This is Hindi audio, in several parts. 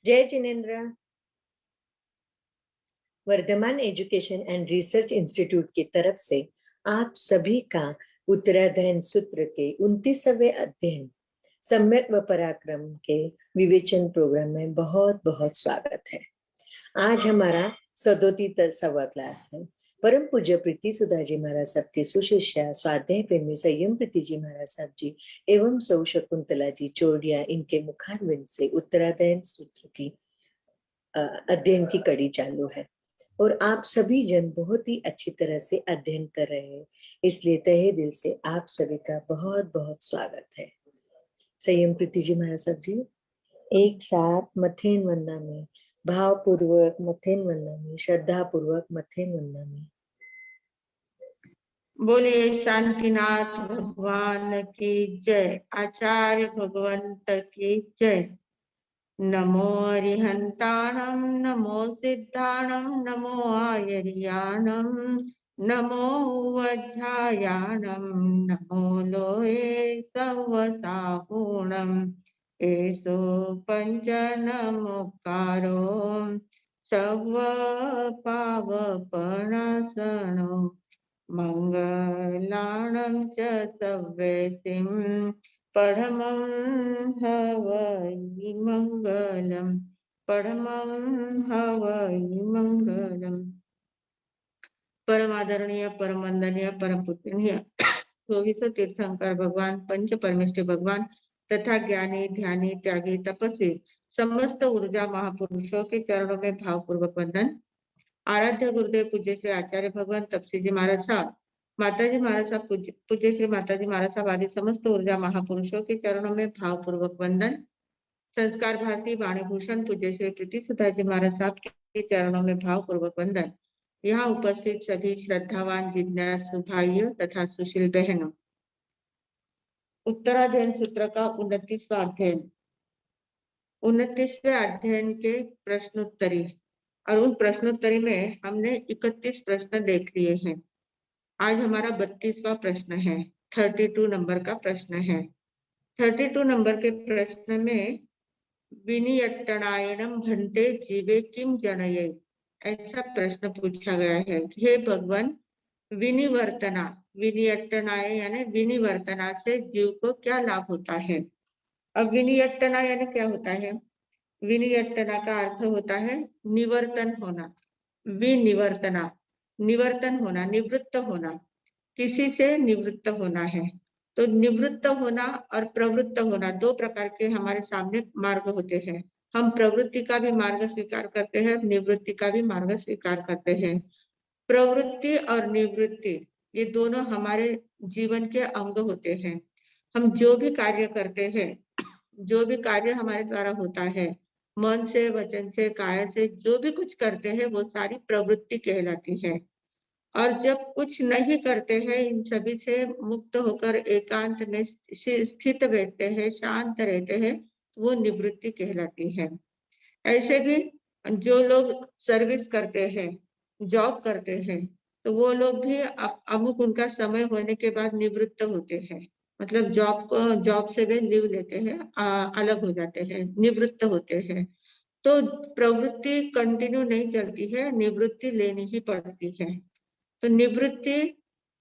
जय जिनेन्द्र। Vardhaman education and research institute की तरफ से आप सभी का उत्तराध्ययन सूत्र के 29वें अध्ययन सम्यक व पराक्रम के विवेचन प्रोग्राम में बहुत बहुत स्वागत है। आज हमारा 37वां क्लास है। परम पूज्य प्रीति सुधा जी महाराज साहब के सुशिष्या स्वाध्याय प्रेमी संयम प्रीति जी महाराज साहब जी एवं सौ शकुंतला जी चोरडिया इनके मुखारविंद से उत्तराध्ययन सूत्र की अध्ययन की कड़ी चालू है और आप सभी जन बहुत ही अच्छी तरह से अध्ययन कर रहे हैं, इसलिए तहे दिल से आप सभी का बहुत बहुत स्वागत है। संयम प्रीति जी महाराज साहब जी एक साथ मथेन वंदना में, भाव पूर्वक मथेन वंदना में, श्रद्धा पूर्वक मथेन वंदना में। बोले शांतिनाथ भगवान की जय, आचार्य भगवंत की जय। नमो अरिहंताणं नमो सिद्धाणं नमो आयर्याणं नमो वज्रायाणं नमो लोहे सवसाहूणम् एषो पंचनमोक्कारो सर्व पावपनाशनो मंगलाणं च सव्येसिं परमं हवै मंगलम, परमं हवै मंगलम। परम आदरणीय, परम वंदनीय, परम पूजनीय 24 तीर्थंकर भगवान, पंच परमेष्ठी भगवान तथा ज्ञानी ध्यानी त्यागी तपस्वी समस्त ऊर्जा महापुरुषों के चरणों में भावपूर्वक वंदन। आराध्य गुरुदेव पूज्य श्री आचार्य भगवान तपसी जी महाराज साहब, माताजी महाराज साहब, पूज्य श्री माताजी महाराज साहब आदि समस्त ऊर्जा महापुरुषों के चरणों में भावपूर्वक वंदन। संस्कार भारती वाणीभूषण पूज्य श्री प्रीति सुधा जी महाराज साहब के चरणों में भावपूर्वक वंदन। यहाँ उपस्थित सभी श्रद्धावान जिज्ञासु भाइयों तथा सुशील बहनों, उत्तराध्ययन सूत्र का 29वां अध्ययन, 29वें अध्ययन के प्रश्नोत्तरी, और उन प्रश्नोत्तरी में हमने 31 प्रश्न देख लिए हैं। आज हमारा 32वां प्रश्न है, 32 नंबर का प्रश्न है। 32 नंबर के प्रश्न में विनियट्टनायनम भन्ते जीवे किम जनये, ऐसा प्रश्न पूछा गया है। हे भगवान, विनिवर्तना, विनियट्टनाय यानी विनिवर्तना से जीव को क्या लाभ होता है। अब विनियट्टना यानी क्या होता है? विनियट्टना का अर्थ होता है निवर्तन होना। विनिवर्तना, निवर्तन होना, निवृत्त होना, किसी से निवृत्त होना है। तो निवृत्त होना और प्रवृत्त होना दो प्रकार के हमारे सामने मार्ग होते हैं। हम प्रवृत्ति का भी मार्ग स्वीकार करते हैं, निवृत्ति का भी मार्ग स्वीकार करते हैं। प्रवृत्ति और निवृत्ति ये दोनों हमारे जीवन के अंग होते हैं। हम जो भी कार्य करते हैं, जो भी कार्य हमारे द्वारा होता है, मन से, वचन से, काया से जो भी कुछ करते हैं, वो सारी प्रवृत्ति कहलाती है। और जब कुछ नहीं करते हैं, इन सभी से मुक्त होकर एकांत में स्थित बैठते हैं, शांत रहते हैं, वो निवृत्ति कहलाती है। ऐसे भी जो लोग सर्विस करते हैं, जॉब करते हैं, तो वो लोग भी अमुक उनका समय होने के बाद निवृत्त होते हैं। मतलब जॉब से वे लीव लेते हैं, अलग हो जाते हैं, निवृत्त होते हैं। तो प्रवृत्ति कंटिन्यू नहीं चलती है, निवृत्ति लेनी ही पड़ती है। तो निवृत्ति,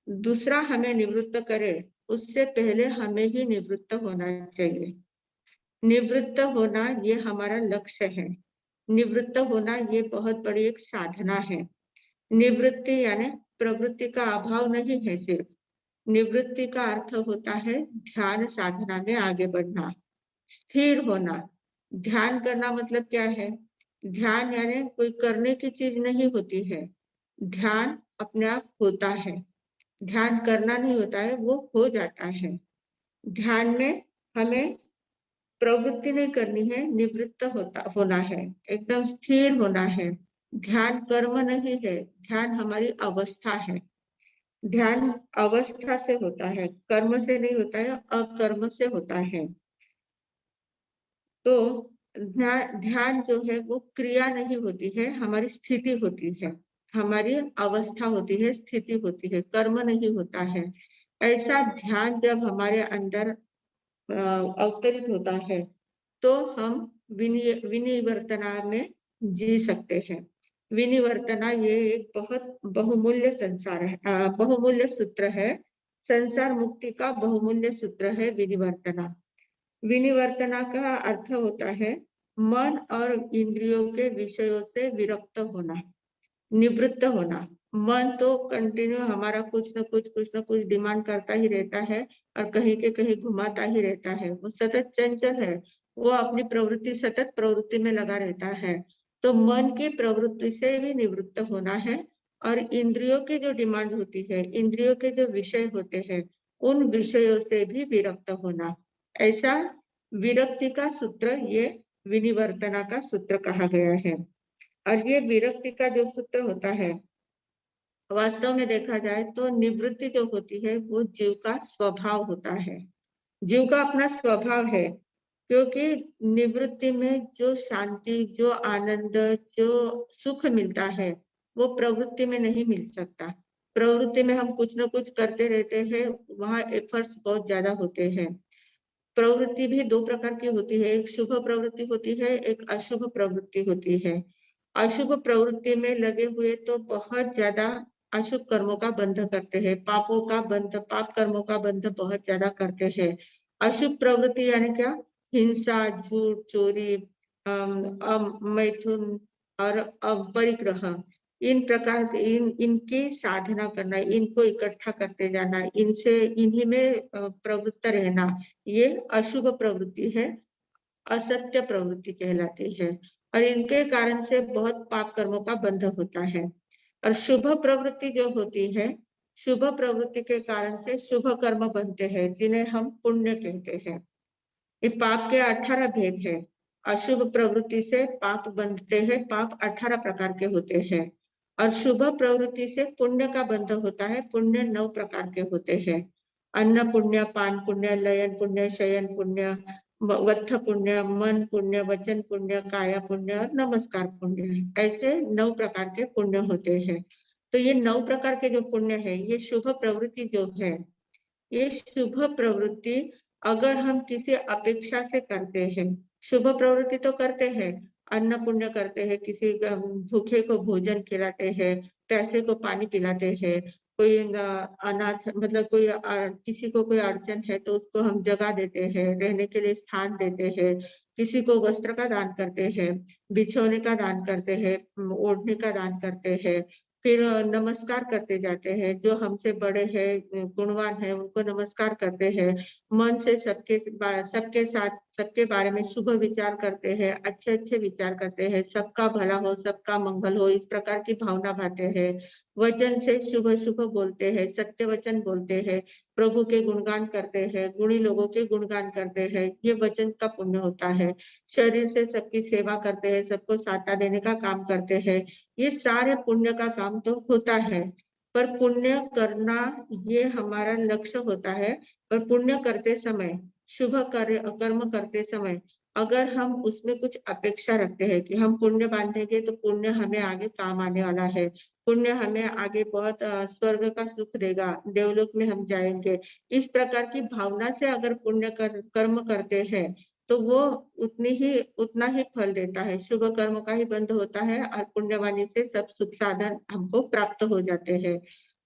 दूसरा हमें निवृत्त करे उससे पहले हमें ही निवृत्त होना चाहिए। निवृत्त होना ये हमारा लक्ष्य है। निवृत्त होना ये बहुत बड़ी एक साधना है। निवृत्ति यानी प्रवृत्ति का अभाव नहीं है। सिर्फ निवृत्ति का अर्थ होता है ध्यान साधना में आगे बढ़ना, स्थिर होना। ध्यान करना मतलब क्या है? ध्यान यानी कोई करने की चीज नहीं होती है। ध्यान अपने आप होता है, ध्यान करना नहीं होता है, वो हो जाता है। ध्यान में हमें प्रवृत्ति नहीं करनी है, निवृत्त होना है, एकदम स्थिर होना है। ध्यान कर्म नहीं है, ध्यान हमारी अवस्था है। ध्यान अवस्था से होता है, कर्म से नहीं होता है, अकर्म से होता है। तो ध्यान जो है वो क्रिया नहीं होती है, हमारी स्थिति होती है। हमारी अवस्था होती है, स्थिति होती है, कर्म नहीं होता है। ऐसा ध्यान जब हमारे अंदर अवतरित होता है तो हम विनिवर्तना में जी सकते हैं। विनिवर्तना ये एक बहुत बहुमूल्य संसार है, बहुमूल्य सूत्र है। संसार मुक्ति का बहुमूल्य सूत्र है विनिवर्तना। विनिवर्तना का अर्थ होता है मन और इंद्रियों के विषयों से विरक्त होना, निवृत्त होना। मन तो कंटिन्यू हमारा कुछ न कुछ डिमांड करता ही रहता है और कहीं के कहीं घुमाता ही रहता है। वो सतत चंचल है, वो अपनी प्रवृत्ति सतत प्रवृत्ति में लगा रहता है। तो मन की प्रवृत्ति से भी निवृत्त होना है और इंद्रियों की जो डिमांड होती है, इंद्रियों के जो विषय होते हैं, उन विषयों से भी विरक्त होना। ऐसा विरक्ति का सूत्र ये विनिवर्तना का सूत्र कहा गया है। और ये विरक्ति का जो सूत्र होता है, वास्तव में देखा जाए तो निवृत्ति जो होती है वो जीव का स्वभाव होता है। जीव का अपना स्वभाव है, क्योंकि निवृत्ति में जो शांति, जो आनंद, जो सुख मिलता है वो प्रवृत्ति में नहीं मिल सकता। प्रवृत्ति में हम कुछ न कुछ करते रहते हैं, वहां एफर्ट्स बहुत ज्यादा होते हैं। प्रवृत्ति भी दो प्रकार की होती है, एक शुभ प्रवृत्ति होती है, एक अशुभ प्रवृत्ति होती है। अशुभ प्रवृत्ति में लगे हुए तो बहुत ज्यादा अशुभ कर्मों का बंध करते हैं, पापों का बंध, पाप कर्मों का बंध बहुत ज्यादा करते हैं। अशुभ प्रवृत्ति यानी क्या? हिंसा, झूठ, चोरी, मैथुन और परिग्रह, इन प्रकार के इनकी साधना करना, इनको इकट्ठा करते जाना, इनसे इन्हीं में प्रवृत्त रहना, ये अशुभ प्रवृत्ति है, असत्य प्रवृत्ति कहलाती है। और इनके कारण से बहुत पाप कर्मों का बंध होता है। और शुभ प्रवृत्ति जो होती है, शुभ प्रवृत्ति के कारण से शुभ कर्म बनते हैं, जिन्हें हम पुण्य कहते हैं। ये पाप के 18 भेद है। अशुभ प्रवृत्ति से पाप बनते हैं, पाप 18 प्रकार के होते हैं। और शुभ प्रवृत्ति से पुण्य का बंध होता है, पुण्य 9 प्रकार के होते हैं। अन्न पुण्य, पान पुण्य, लयन पुण्य, शयन पुण्य, वत्थ पुण्य, मन पुण्य, वचन पुण्य, काया पुण्य और नमस्कार पुण्य। ऐसे 9 प्रकार के पुण्य होते हैं। तो ये 9 प्रकार के जो पुण्य है, ये शुभ प्रवृत्ति जो है, ये शुभ प्रवृत्ति अगर हम किसी अपेक्षा से करते हैं, शुभ प्रवृत्ति तो करते हैं, अन्न पुण्य करते हैं, किसी भूखे को भोजन खिलाते हैं, प्यासे को पानी पिलाते हैं, कोई अनाथ मतलब कोई किसी को कोई अड़चन है तो उसको हम जगह देते हैं, रहने के लिए स्थान देते हैं, किसी को वस्त्र का दान करते हैं, बिछोने का दान करते हैं, ओढ़ने का दान करते हैं, फिर नमस्कार करते जाते हैं, जो हमसे बड़े हैं, गुणवान है, उनको नमस्कार करते हैं, मन से सबके साथ सबके बारे में शुभ विचार करते हैं, अच्छे अच्छे विचार करते हैं, सबका भला हो, सबका मंगल हो, इस प्रकार की भावना भाते हैं। वचन से शुभ शुभ बोलते हैं, सत्य वचन बोलते हैं, प्रभु के गुणगान करते हैं, गुणी लोगों के गुणगान करते हैं, ये वचन का पुण्य होता है। शरीर से सबकी सेवा करते हैं, सबको साथा देने का काम करते हैं, ये सारे पुण्य का काम तो होता है। पर पुण्य करना ये हमारा लक्ष्य होता है। पर पुण्य करते समय, शुभ कर्म करते समय अगर हम उसमें कुछ अपेक्षा रखते हैं कि हम पुण्य बांधेंगे तो पुण्य हमें आगे काम आने वाला है, पुण्य हमें आगे बहुत स्वर्ग का सुख देगा, देवलोक में हम जाएंगे, इस प्रकार की भावना से अगर कर्म करते हैं तो वो उतना ही फल देता है, शुभ कर्म का ही बंध होता है और पुण्यवानी से सब सुख साधन हमको प्राप्त हो जाते हैं।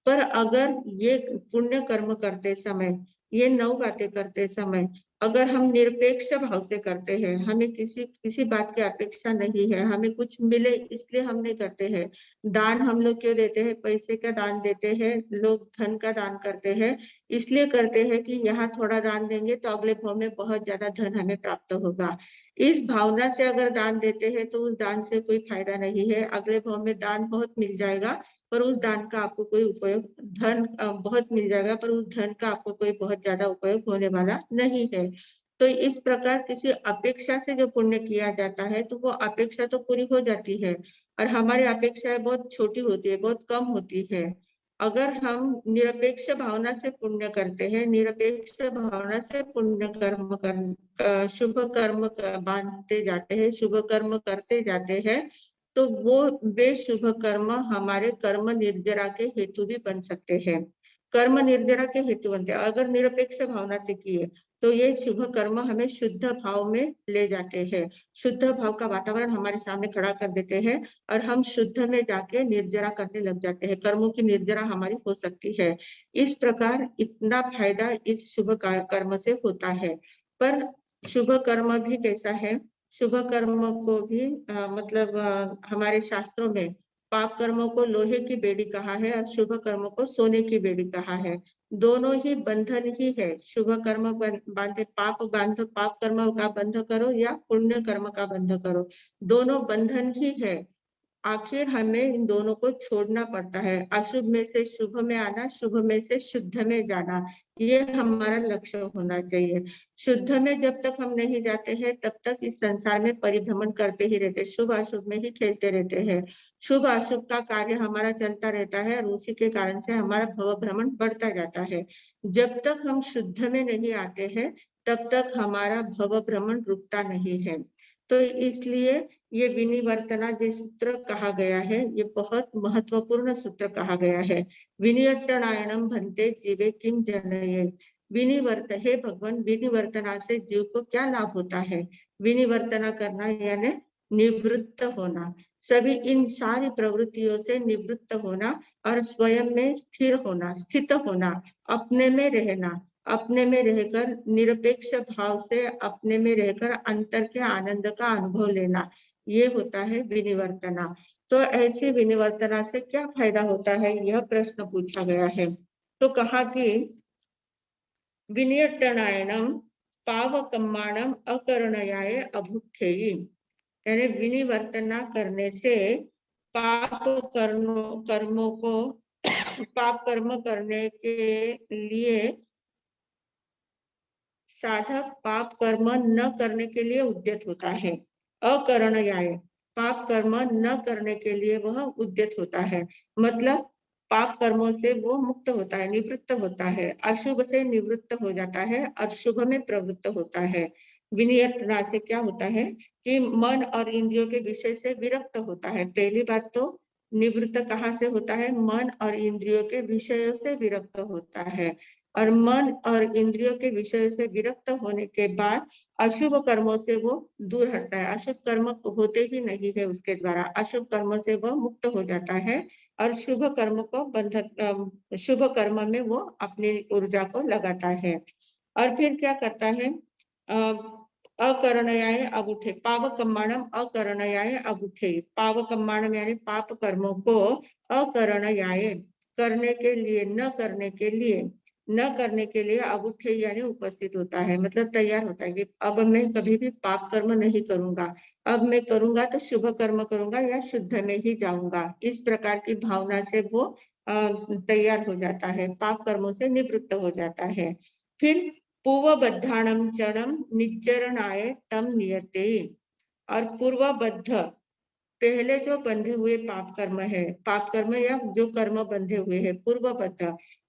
पर अगर ये पुण्य कर्म करते समय, ये 9 बातें करते समय अगर हम निरपेक्ष भाव से करते हैं, हमें किसी बात की अपेक्षा नहीं है, हमें कुछ मिले इसलिए हम नहीं करते हैं। दान हम लोग क्यों देते हैं? पैसे का दान देते हैं, लोग धन का दान करते हैं, इसलिए करते हैं कि यहाँ थोड़ा दान देंगे तो अगले भाव में बहुत ज्यादा धन हमें प्राप्त होगा। इस भावना से अगर दान देते हैं तो उस दान से कोई फायदा नहीं है, अगले भाव में दान बहुत मिल जाएगा पर उस दान का आपको कोई उपयोग, धन बहुत मिल जाएगा पर उस धन का आपको कोई बहुत ज्यादा उपयोग होने वाला नहीं है। तो इस प्रकार किसी अपेक्षा से जो पुण्य किया जाता है तो वो अपेक्षा तो पूरी हो जाती है और हमारी अपेक्षाएं बहुत छोटी होती है, बहुत कम होती है। अगर हम निरपेक्ष भावना से पुण्य करते हैं, निरपेक्ष भावना से पुण्य कर्म शुभ कर्म बांधते जाते हैं, शुभ कर्म करते जाते हैं, तो वो वे शुभ कर्म हमारे कर्म निर्जरा के हेतु भी बन सकते हैं। कर्म निर्जरा के हेतु बनते हैं। अगर निरपेक्ष भावना से किए तो ये शुभ कर्म हमें शुद्ध भाव में ले जाते हैं। शुद्ध भाव का वातावरण हमारे सामने खड़ा कर देते हैं और हम शुद्ध में जाके निर्जरा करने लग जाते हैं। कर्मों की निर्जरा हमारी हो सकती है। इस प्रकार इतना फायदा इस शुभ कर्म से होता है। पर शुभ कर्म भी कैसा है? शुभ कर्म को भी हमारे शास्त्रों में पाप कर्मों को लोहे की बेड़ी कहा है और शुभ कर्मों को सोने की बेड़ी कहा है। दोनों ही बंधन ही है। शुभ कर्म बांधे पाप कर्म का बंध करो या पुण्य कर्म का बंध करो, दोनों बंधन ही है। आखिर हमें इन दोनों को छोड़ना पड़ता है। अशुभ में से शुभ में आना, शुभ में से शुद्ध में जाना, ये हमारा लक्ष्य होना चाहिए। शुद्ध में जब तक हम नहीं जाते हैं तब तक इस संसार में परिभ्रमण करते ही रहते, शुभ अशुभ में ही खेलते रहते हैं। शुभ अशुभ का कार्य हमारा चलता रहता है और उसी के कारण से हमारा भव भ्रमण बढ़ता जाता है। जब तक हम शुद्ध में नहीं आते हैं तब तक हमारा भव भ्रमण रुकता नहीं है। तो इसलिए ये विनिवर्तना जो सूत्र कहा गया है, ये बहुत महत्वपूर्ण सूत्र कहा गया है। विनिवर्तनायनम भन्ते जीवे किम जनयेत्। विनिवर्त हे भगवान, विनिवर्तना से जीव को क्या लाभ होता है? विनिवर्तना करना यानी निवृत्त होना, सभी इन सारी प्रवृत्तियों से निवृत्त होना और स्वयं में स्थिर होना, स्थित होना, अपने में रहना, अपने में रहकर निरपेक्ष भाव से अपने में रहकर अंतर के आनंद का अनुभव लेना, ये होता है विनिवर्तना। तो ऐसी विनिवर्तना से क्या फायदा होता है, यह प्रश्न पूछा गया है। तो कहा कि विनियट्टनायनम पावकम्माणम अकरणयाय अभुक्षेयी, यानी विनिवर्तना करने से पाप कर्मों को पाप कर्म करने के लिए साधक पाप कर्म न करने के लिए उद्यत होता है। अकरणयाय, पाप कर्म न करने के लिए वह उद्यत होता है, मतलब पाप कर्मों से वो मुक्त होता है, निवृत्त होता है, अशुभ से निवृत्त हो जाता है और शुभ में प्रवृत्त होता है। विनियतना से क्या होता है कि मन और इंद्रियों के विषय से विरक्त होता है। पहली बात तो निवृत्त कहाँ से होता है? मन और इंद्रियों के विषयों से विरक्त होता है। और मन और इंद्रियों के विषय से विरक्त होने के बाद अशुभ कर्मों से वो दूर हटता है। अशुभ कर्म होते ही नहीं है उसके द्वारा, अशुभ कर्मों से वह मुक्त हो जाता है और शुभ कर्म को शुभ कर्म में वो अपनी ऊर्जा को लगाता है। और फिर क्या करता है? अकरणयाय अबुठे, पावकम्माणम अकरणयाय अबुठे। पावकम्माणम यानी पाप कर्मों को अकरणयाय, करने के लिए, न करने के लिए, न करने के लिए अबुठे यानी उपस्थित होता है, मतलब तैयार होता है कि अब मैं कभी भी पाप कर्म नहीं करूंगा, अब मैं करूंगा तो शुभ कर्म करूंगा या शुद्ध में ही जाऊंगा। इस प्रकार की भावना से वो तैयार हो जाता है, पाप कर्मों से निवृत्त हो जाता है। फिर पूर्वबद्धाणम चरणम निज्जरणाय तम नियते, और पूर्वबद्ध, पहले जो बंधे हुए पाप कर्म है, पाप कर्म या जो कर्म बंधे हुए हैं, पूर्वबद्ध,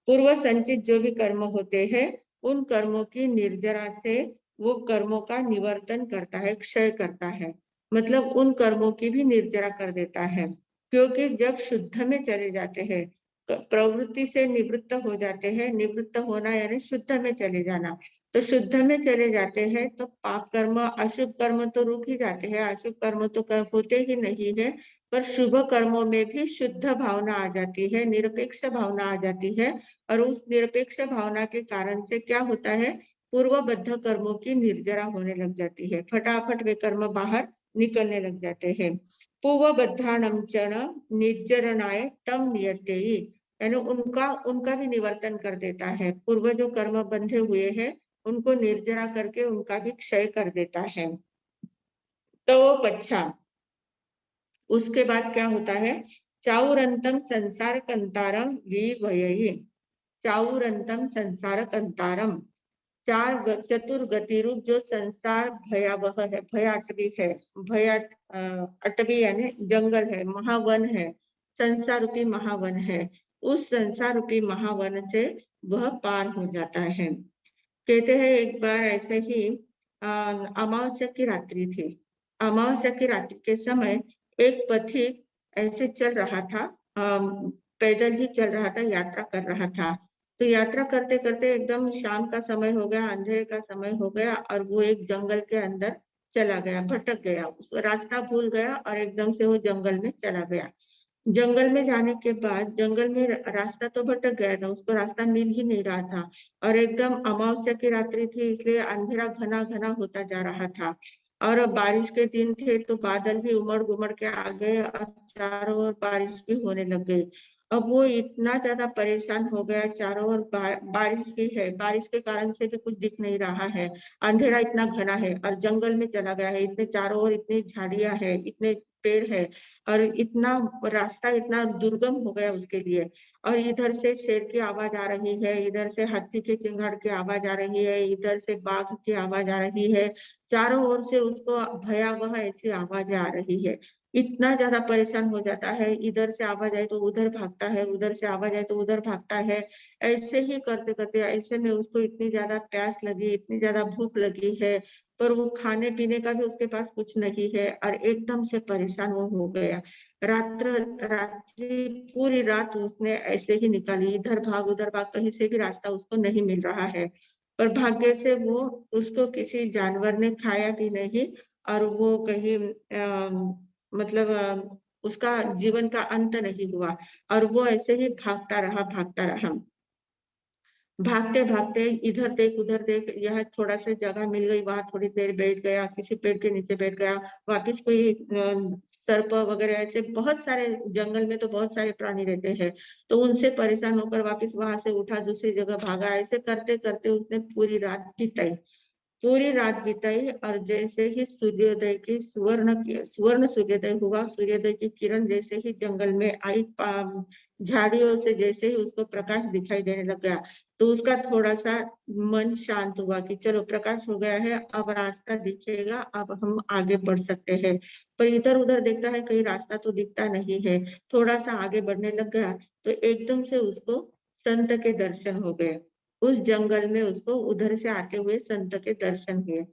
पूर्व संचित जो भी कर्म होते हैं, उन कर्मों की निर्जरा से वो कर्मों का निवर्तन करता है, क्षय करता है, मतलब उन कर्मों की भी निर्जरा कर देता है। क्योंकि जब शुद्ध में चले जाते हैं, प्रवृत्ति से निवृत्त हो जाते हैं, निवृत्त होना यानी शुद्ध में चले जाना, तो शुद्ध में चले जाते हैं तो पाप कर्म, अशुभ कर्म तो रुक ही जाते हैं, अशुभ कर्म तो होते ही नहीं है, पर शुभ कर्मों में भी शुद्ध भावना आ जाती है, निरपेक्ष भावना आ जाती है। और उस निरपेक्ष भावना के कारण से क्या होता है? पूर्वबद्ध कर्मों की निर्जरा होने लग जाती है, फटाफट वे कर्म बाहर निकलने लग जाते हैं। पूर्वबद्धानम चण निर्जरणाय तम नियते, यानी उनका उनका भी निवर्तन कर देता है। पूर्व जो कर्म बंधे हुए हैं उनको निर्जरा करके उनका भी क्षय कर देता है। तो बच्चा, उसके बाद क्या होता है? चाउरंतम संसार कंतारम विवयि, चाउरंतम संसार कंतारम, चार चतुर्गति रूप जो संसार भयावह है, भयाटवी है, भया अटवी यानी जंगल है, महावन है, संसार रूपी महावन है, उस संसार रूपी महावन से वह पार हो जाता है। कहते हैं एक बार ऐसे ही अमावस्या की रात्रि थी। अमावस्या की रात्रि के समय एक पथिक ऐसे चल रहा था, पैदल ही चल रहा था, यात्रा कर रहा था। तो यात्रा करते करते एकदम शाम का समय हो गया, अंधेरे का समय हो गया और वो एक जंगल के अंदर चला गया, भटक गया, उस रास्ता भूल गया और एकदम से वो जंगल में चला गया। जंगल में जाने के बाद जंगल में रास्ता तो भटक गया था, उसको रास्ता मिल ही नहीं रहा था और एकदम अमावस्या की रात्रि थी, इसलिए अंधेरा घना घना होता जा रहा था और अब बारिश के दिन थे तो बादल भी उमड़ घुमड़ के आ गए और चारों ओर बारिश भी होने लग गई। अब वो इतना ज्यादा परेशान हो गया, चारों ओर बारिश भी है, बारिश के कारण से भी कुछ दिख नहीं रहा है, अंधेरा इतना घना है और जंगल में चला गया है, इतने चारों ओर इतनी झाड़ियां है, इतने पेड़ है और इतना रास्ता इतना दुर्गम हो गया उसके लिए। और इधर से शेर की आवाज आ रही है, इधर से हाथी के चिंगाड़ की आवाज आ रही है, इधर से बाघ की आवाज आ रही है, चारों ओर से उसको भयावह ऐसी आवाजें आ रही है। इतना ज्यादा परेशान हो जाता है, इधर से आवाज आए तो उधर भागता है, उधर से आवाज आए तो उधर भागता है। ऐसे ही करते करते ऐसे में उसको इतनी ज्यादा प्यास लगी, इतनी ज्यादा भूख लगी है, पर वो खाने पीने का भी उसके पास कुछ नहीं है और एकदम से परेशान वो हो गया। रात्र रात्रि पूरी रात उसने ऐसे ही निकाली, इधर भाग उधर भाग, कहीं से भी रास्ता उसको नहीं मिल रहा है। पर भाग्य से वो उसको किसी जानवर ने खाया भी नहीं और वो कहीं मतलब उसका जीवन का अंत नहीं हुआ और वो ऐसे ही भागता रहा, भागता रहा। भागते भागते इधर देख उधर देख, यह थोड़ा सा जगह मिल गई, वहां थोड़ी देर बैठ गया, किसी पेड़ के नीचे बैठ गया, वापिस कोई सर्प वगैरह, ऐसे बहुत सारे जंगल में तो बहुत सारे प्राणी रहते हैं, तो उनसे परेशान होकर वापिस वहां से उठा, दूसरी जगह भागा। ऐसे करते करते उसने पूरी रात बिताई, पूरी रात बिताई और जैसे ही सूर्योदय की सुवर्ण सूर्योदय हुआ, सूर्योदय की किरण जैसे ही जंगल में आई, झाड़ियों से जैसे ही उसको प्रकाश दिखाई देने लग गया, तो उसका थोड़ा सा मन शांत हुआ कि चलो प्रकाश हो गया है, अब रास्ता दिखेगा, अब हम आगे बढ़ सकते हैं। पर इधर उधर देखता है, कहीं रास्ता तो दिखता नहीं है। थोड़ा सा आगे बढ़ने लग गया तो एकदम से उसको संत के दर्शन हो गए। उस जंगल में उसको उधर से आते हुए संत के दर्शन हुए।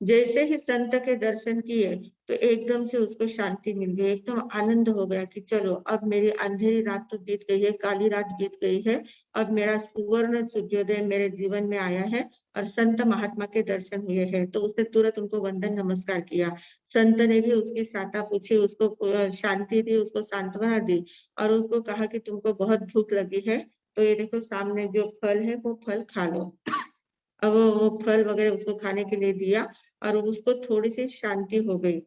जैसे ही संत के दर्शन किए तो एकदम से उसको शांति मिल गई, एकदम आनंद हो गया कि चलो अब मेरी अंधेरी रात तो बीत गई है, काली रात बीत गई है, अब मेरा सुवर्ण सूर्योदय मेरे जीवन में आया है और संत महात्मा के दर्शन हुए हैं। तो उसने तुरंत उनको वंदन नमस्कार किया। संत ने भी उसकी साता पूछी, उसको शांति दी, उसको सांत्वना दी और उसको कहा कि तुमको बहुत भूख लगी है तो ये देखो सामने जो फल है वो फल खा लो। अब वो फल वगैरह उसको खाने के लिए दिया और उसको थोड़ी सी शांति हो गई,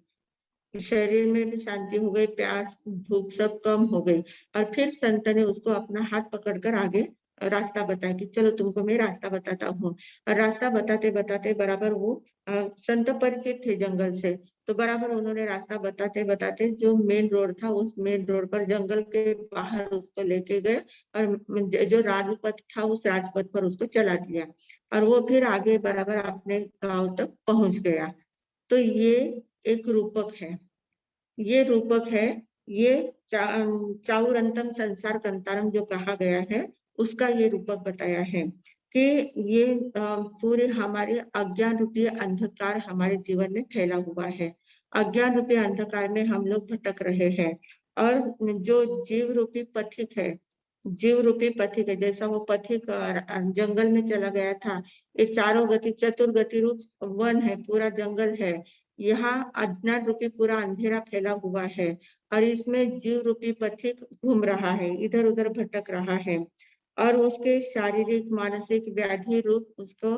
शरीर में भी शांति हो गई, प्यास भूख सब कम हो गई। और फिर संत ने उसको अपना हाथ पकड़कर आगे रास्ता बताया कि चलो तुमको मैं रास्ता बताता हूँ। और रास्ता बताते बताते बराबर वो संत परिचित थे जंगल से, तो बराबर उन्होंने रास्ता बताते बताते जो मेन रोड था उस मेन रोड पर जंगल के बाहर उसको लेके गए और जो राजपथ था उस राजपथ पर उसको चला दिया और वो फिर आगे बराबर अपने गांव तक पहुंच गया। तो ये एक रूपक है, ये रूपक है, ये चाउरंतम संसार कंतारम जो कहा गया है उसका ये रूपक बताया है कि ये पूरे हमारे अज्ञान रूपी अंधकार हमारे जीवन में फैला हुआ है। अज्ञान रूपी अंधकार में हम लोग भटक रहे हैं और जो जीव रूपी पथिक है, जीव रूपी पथिक है, जैसा वो पथिक जंगल में चला गया था, ये चारों गति चतुर्गति रूप वन है, पूरा जंगल है, यहाँ अज्ञान रूपी पूरा अंधेरा फैला हुआ है और इसमें जीव रूपी पथिक घूम रहा है, इधर उधर भटक रहा है और उसके शारीरिक मानसिक व्याधि रूप उसको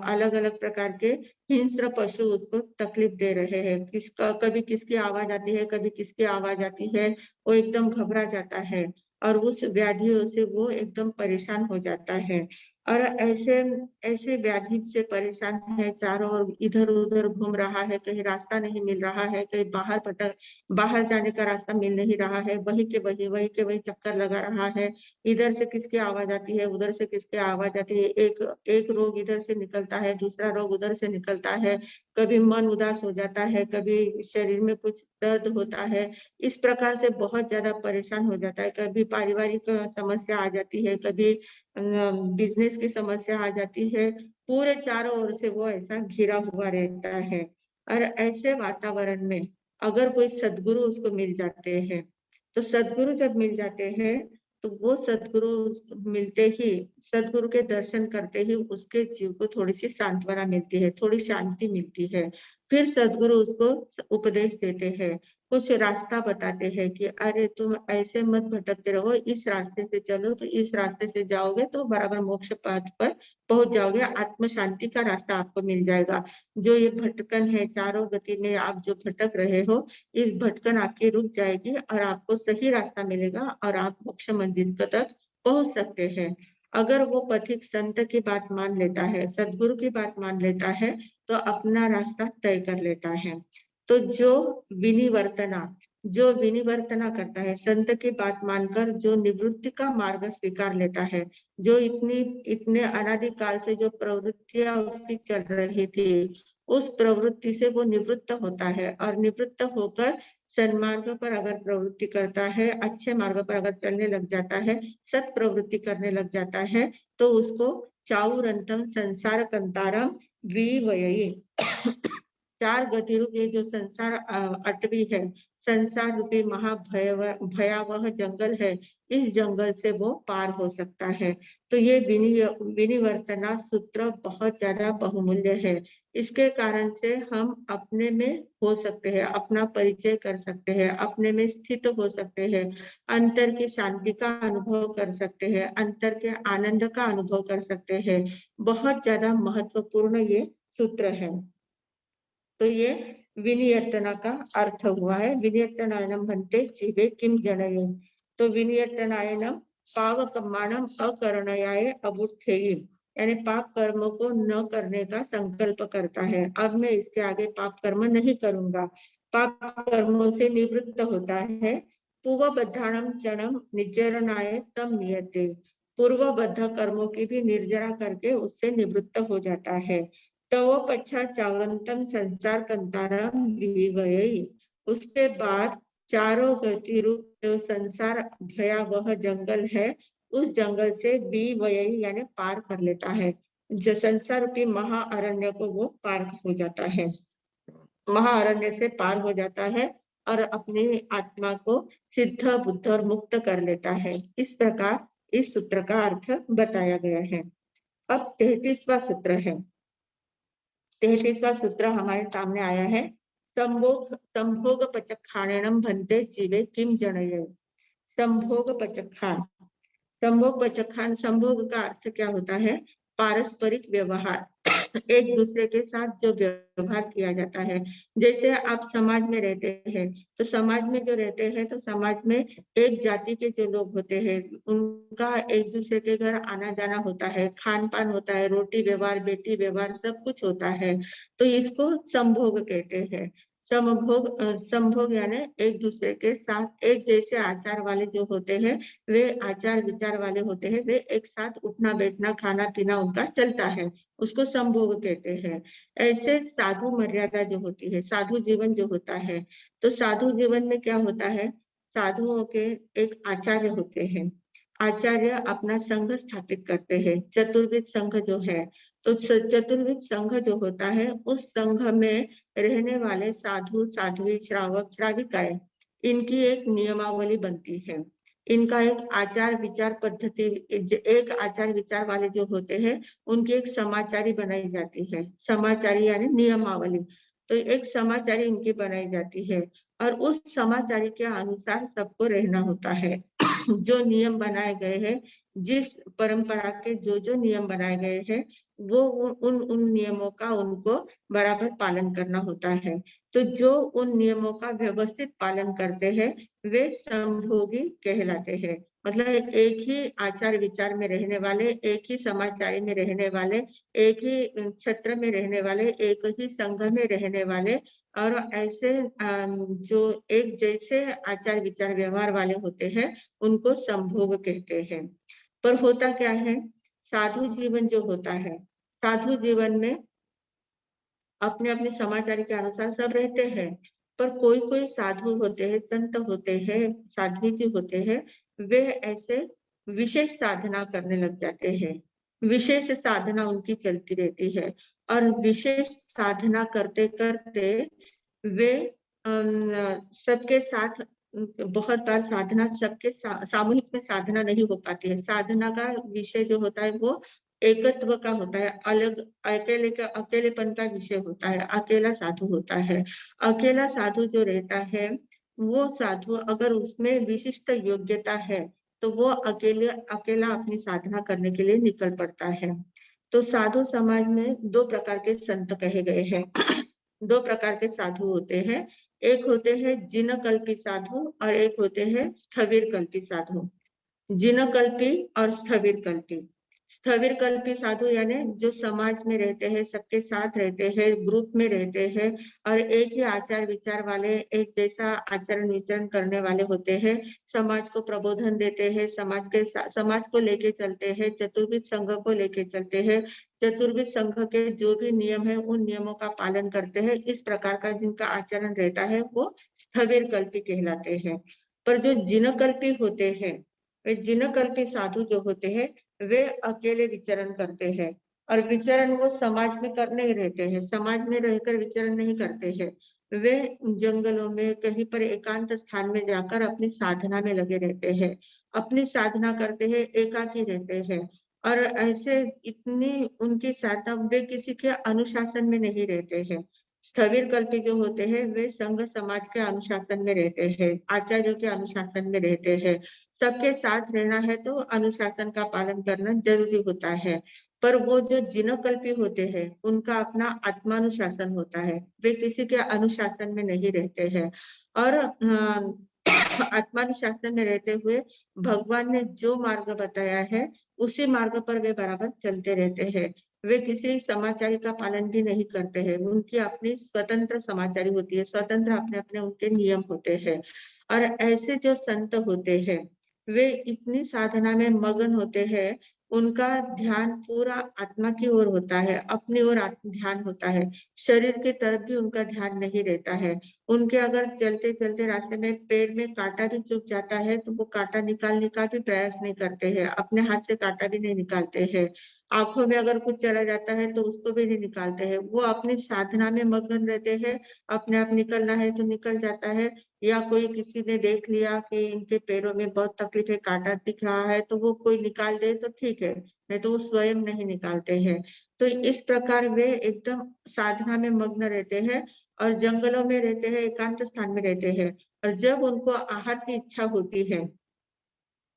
अलग अलग प्रकार के हिंस्र पशु उसको तकलीफ दे रहे हैं। किसका कभी किसकी आवाज आती है, कभी किसकी आवाज आती है, वो एकदम घबरा जाता है और उस व्याधियों से वो एकदम परेशान हो जाता है और ऐसे ऐसे व्याधि से परेशान है, चारों ओर इधर उधर घूम रहा है, कहीं रास्ता नहीं मिल रहा है, कहीं बाहर जाने का रास्ता मिल नहीं रहा है, वही के वही चक्कर लगा रहा है, इधर से किसकी आवाज आती है, उधर से किसकी आवाज आती है, एक एक रोग इधर से निकलता है, दूसरा रोग उधर से निकलता है, कभी मन उदास हो जाता है, कभी शरीर में कुछ दर्द होता है, इस प्रकार से बहुत ज्यादा परेशान हो जाता है, कभी पारिवारिक समस्या आ जाती है, कभी बिजनेस की समस्या आ जाती है, पूरे चारों ओर से वो ऐसा घिरा हुआ रहता है। और ऐसे वातावरण में अगर कोई सद्गुरु उसको मिल जाते हैं, तो सद्गुरु जब मिल जाते हैं तो वो सद्गुरु मिलते ही, सद्गुरु के दर्शन करते ही उसके जीव को थोड़ी सी सांत्वना मिलती है, थोड़ी शांति मिलती है। फिर सद्गुरु उसको उपदेश देते हैं, कुछ रास्ता बताते हैं कि अरे तुम ऐसे मत भटकते रहो, इस रास्ते से चलो, तो इस रास्ते से जाओगे तो बराबर मोक्ष पथ पर पहुंच जाओगे, आत्म शांति का रास्ता आपको मिल जाएगा। जो ये भटकन है, चारों गति में आप जो भटक रहे हो, इस भटकन आपकी रुक जाएगी और आपको सही रास्ता मिलेगा और आप मोक्ष मंजिल तक पहुंच सकते हैं। अगर वो पथिक संत की बात मान लेता है, सद्गुरु की बात मान लेता है, तो अपना रास्ता तय कर लेता है। तो जो विनिवर्तना करता है, संत की बात मानकर जो निवृत्ति का मार्ग स्वीकार लेता है, जो इतने अनादिकाल से जो प्रवृत्तियां उसकी चल रही थी, उस प्रवृत्ति से वो निवृत्त होता है और निवृत्त होकर सन्मार्ग पर अगर प्रवृत्ति करता है, अच्छे मार्ग पर अगर चलने लग जाता है, सत प्रवृत्ति करने लग जाता है, तो उसको चाउरंतम संसार कंतारम विवयी, चार गति रूप ये जो संसार अटवी है, संसार रूपी भयावह जंगल है, इस जंगल से वो पार हो सकता है। तो ये विनिवर्तना सूत्र बहुत ज्यादा बहुमूल्य है। इसके कारण से हम अपने में हो सकते हैं, अपना परिचय कर सकते हैं, अपने में स्थित हो सकते हैं, अंतर की शांति का अनुभव कर सकते हैं, अंतर के आनंद का अनुभव कर सकते हैं। बहुत ज्यादा महत्वपूर्ण ये सूत्र है। तो ये विनियतना का अर्थ हुआ है। विनियतनायनम भन्ते जीवे किम जनये। तो विनियतनायनम पावकर्माणम अकरणयाय अबुद्धेयी, यानी पाप कर्मों को न करने का संकल्प करता है। अब मैं इसके आगे पाप कर्म नहीं करूंगा, पाप कर्मों से निवृत्त होता है। पूर्वबद्धानम चणम निर्जरणाय तम नियते, पूर्वबद्ध कर्मों की भी निर्जरा करके उससे निवृत्त हो जाता है। तव पच्छा चावरंतम संसार कंतारम दिविवयई, उसके बाद चारों गति रूप जो संसार भयावह जंगल है, उस जंगल से विवयई यानी पार कर लेता है। जो संसार रूपी महाअरण्य को वो पार हो जाता है, महाअरण्य से पार हो जाता है और अपनी आत्मा को सिद्ध बुद्ध और मुक्त कर लेता है। इस प्रकार इस सूत्र का अर्थ बताया गया है। अब 33वां सूत्र है। 33वां सूत्र हमारे सामने आया है। संभोग पचखाणेनम भन्ते जीवे किम जनये। संभोग पचखान, संभोग पचखान, संभोग का अर्थ क्या होता है? पारस्परिक व्यवहार, एक दूसरे के साथ जो व्यवहार किया जाता है। जैसे आप समाज में रहते हैं, तो समाज में जो रहते हैं, तो समाज में एक जाति के जो लोग होते हैं, उनका एक दूसरे के घर आना जाना होता है, खान पान होता है, रोटी व्यवहार, बेटी व्यवहार, सब कुछ होता है। तो इसको संभोग कहते हैं। संभोग यानी एक दूसरे के साथ एक जैसे आचार वाले जो होते हैं, वे आचार विचार वाले होते हैं, वे एक साथ उठना बैठना खाना पीना उनका चलता है, उसको संभोग कहते हैं। ऐसे साधु मर्यादा जो होती है, साधु जीवन जो होता है, तो साधु जीवन में क्या होता है? साधुओं के एक आचार्य होते हैं, आचार्य अपना संघ स्थापित करते हैं, चतुर्विद संघ जो है। तो चतुर्विद संघ जो होता है, उस संघ में रहने वाले साधु साध्वी श्रावक श्राविकाएं, इनकी एक नियमावली बनती है, इनका एक आचार विचार पद्धति, एक आचार विचार वाले जो होते हैं, उनकी एक समाचारी बनाई जाती है। समाचारी यानी नियमावली, तो एक समाचारी इनकी बनाई जाती है और उस समाचारी के अनुसार सबको रहना होता है। जो नियम बनाए गए हैं, जिस परंपरा के जो जो नियम बनाए गए हैं, वो उन नियमों का उनको बराबर पालन करना होता है। तो जो उन नियमों का व्यवस्थित पालन करते हैं, वे संभोगी कहलाते हैं। मतलब एक ही आचार विचार में रहने वाले, एक ही समाचारी में रहने वाले, एक ही क्षेत्र में रहने वाले, एक ही संघ में रहने वाले, और ऐसे जो एक जैसे आचार विचार व्यवहार वाले होते हैं, उनको संभोग कहते हैं। पर होता क्या है? साधु जीवन जो होता है, साधु जीवन में अपने अपने समाचार के अनुसार सब रहते हैं, पर कोई कोई साधु होते हैं, संत होते हैं, साध्वी जी होते हैं, वे ऐसे विशेष साधना करने लग जाते हैं, विशेष साधना उनकी चलती रहती है और विशेष साधना करते करते वे सबके साथ बहुत बार साधना सबके सामूहिक में साधना नहीं हो पाती है। साधना का विषय जो होता है वो एकत्व का होता है, अलग अकेलेपन का विषय होता है, अकेला साधु होता है। अकेला साधु जो रहता है, वो साधु अगर उसमें विशिष्ट योग्यता है, तो वो अकेला अपनी साधना करने के लिए निकल पड़ता है। तो साधु समाज में 2 प्रकार के संत कहे गए हैं। 2 प्रकार के साधु होते हैं। एक होते हैं जिनकल्पी साधु और एक होते हैं स्थविरकल्पी साधु। जिनकल्पी और स्थविरकल्पी। स्थविरकल्पी साधु यानी जो समाज में रहते हैं, सबके साथ रहते हैं, ग्रुप में रहते हैं और एक ही आचार विचार वाले, एक जैसा आचरण विचरण करने वाले होते हैं। समाज को प्रबोधन देते हैं, समाज को लेके चलते हैं, चतुर्विध संघ को लेके चलते हैं। चतुर्विध संघ के जो भी नियम है उन नियमों का पालन करते हैं। इस प्रकार का जिनका आचरण रहता है वो स्थविरकल्पी कहलाते हैं। पर जो जिनकल्पी होते हैं, वे जिनकल्पी साधु जो होते हैं, वे अकेले विचरण करते हैं और विचरण वो समाज में कर नहीं रहते हैं, समाज में रहकर विचरण नहीं करते हैं। वे जंगलों में कहीं पर एकांत स्थान में जाकर अपनी साधना में लगे रहते हैं, अपनी साधना करते हैं, एकाकी रहते हैं और ऐसे इतनी उनकी साधना, वे किसी के अनुशासन में नहीं रहते हैं। स्थविरकल्पी जो होते हैं वे संघ समाज के अनुशासन में रहते हैं, आचार्यों के अनुशासन में रहते हैं। सबके साथ रहना है तो अनुशासन का पालन करना जरूरी होता है। पर वो जो जिनकल्पी होते हैं उनका अपना आत्मानुशासन होता है, वे किसी के अनुशासन में नहीं रहते हैं और आत्मानुशासन में रहते हुए भगवान ने जो मार्ग बताया है उसी मार्ग पर वे बराबर चलते रहते हैं। वे किसी समाचारी का पालन भी नहीं करते हैं, उनकी अपनी स्वतंत्र समाचारी होती है, स्वतंत्र अपने अपने उनके नियम होते हैं। और ऐसे जो संत होते हैं वे इतनी साधना में मगन होते हैं, उनका ध्यान पूरा आत्मा की ओर होता है, अपनी ओर ध्यान होता है, शरीर की तरफ भी उनका ध्यान नहीं रहता है। उनके अगर चलते चलते रास्ते में पैर में कांटा भी चुभ जाता है तो वो कांटा निकालने का भी प्रयास नहीं करते हैं, अपने हाथ से कांटा भी नहीं निकालते हैं। आंखों में अगर कुछ चला जाता है तो उसको भी नहीं निकालते हैं, वो अपनी साधना में मग्न रहते हैं। अपने आप निकलना है तो निकल जाता है, या कोई किसी ने देख लिया कि इनके पैरों में बहुत तकलीफ है, कांटा दिख रहा है, तो वो कोई निकाल दे तो ठीक है, नहीं तो वो स्वयं नहीं निकालते हैं। तो इस प्रकार वे एकदम साधना में मग्न रहते हैं और जंगलों में रहते हैं, एकांत स्थान में रहते हैं। और जब उनको आहार की इच्छा होती है,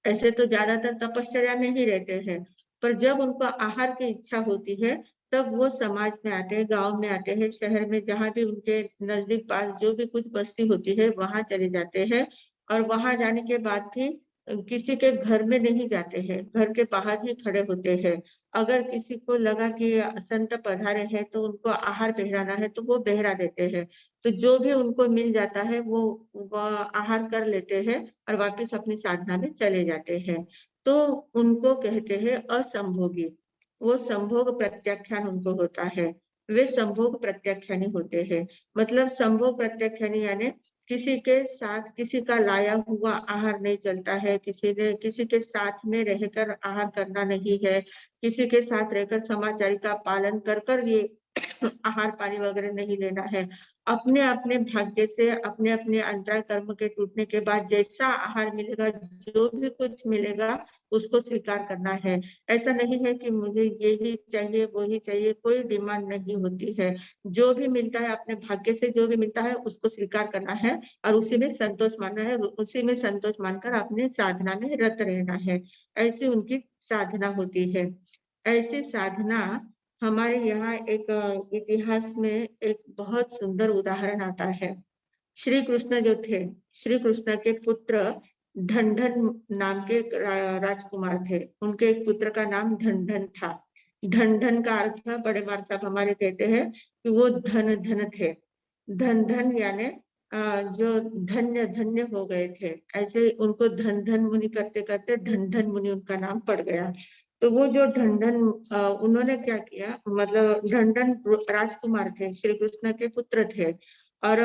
ऐसे तो ज्यादातर तपश्चर्या में ही रहते हैं, पर जब उनको आहार की इच्छा होती है तब वो समाज में आते हैं, गांव में आते हैं, शहर में जहाँ भी उनके नजदीक पास जो भी कुछ बस्ती होती है वहां चले जाते हैं। और वहां जाने के बाद भी किसी के घर में नहीं जाते हैं, घर के बाहर ही खड़े होते हैं। अगर किसी को लगा कि संत पधारे हैं तो उनको आहार बहराना है तो वो बहरा देते हैं। तो जो भी उनको मिल जाता है वो आहार कर लेते हैं और वापस अपनी साधना में चले जाते हैं। तो उनको कहते हैं असंभोगी। वो संभोग प्रत्याख्यान उनको होता है, वे संभोग प्रत्याख्यानी होते हैं। मतलब संभोग प्रत्याख्यानी यानी किसी के साथ किसी का लाया हुआ आहार नहीं चलता है, किसी के साथ में रहकर आहार करना नहीं है, किसी के साथ रहकर समाचारी का पालन कर कर ये आहार पानी वगैरह नहीं लेना है। अपने अपने भाग्य से अपने अपने अंतराल कर्म के टूटने के बाद जैसा आहार मिलेगा, जो भी कुछ मिलेगा उसको स्वीकार करना है। ऐसा नहीं है कि मुझे ये ही चाहिए वो ही चाहिए, कोई डिमांड नहीं होती है। जो भी मिलता है अपने भाग्य से जो भी मिलता है उसको स्वीकार करना है और उसी में संतोष मानना है, उसी में संतोष मानकर अपने साधना में रत रहना है। ऐसी उनकी साधना होती है। ऐसी साधना हमारे यहाँ एक इतिहास में एक बहुत सुंदर उदाहरण आता है। श्री कृष्ण जो थे, श्री कृष्ण के पुत्र ढंढन नाम के राजकुमार थे। उनके एक पुत्र का नाम ढंढन था। ढंढन का अर्थ बड़े मार साहब हमारे कहते हैं कि वो धन धन थे। धन धन यानी जो धन्य धन्य हो गए थे, ऐसे उनको धन धन मुनि करते करते ढंढन मुनि उनका नाम पड़ गया। तो वो जो ढंढन उन्होंने क्या किया, मतलब ढंढन राजकुमार थे, श्री कृष्ण के पुत्र थे और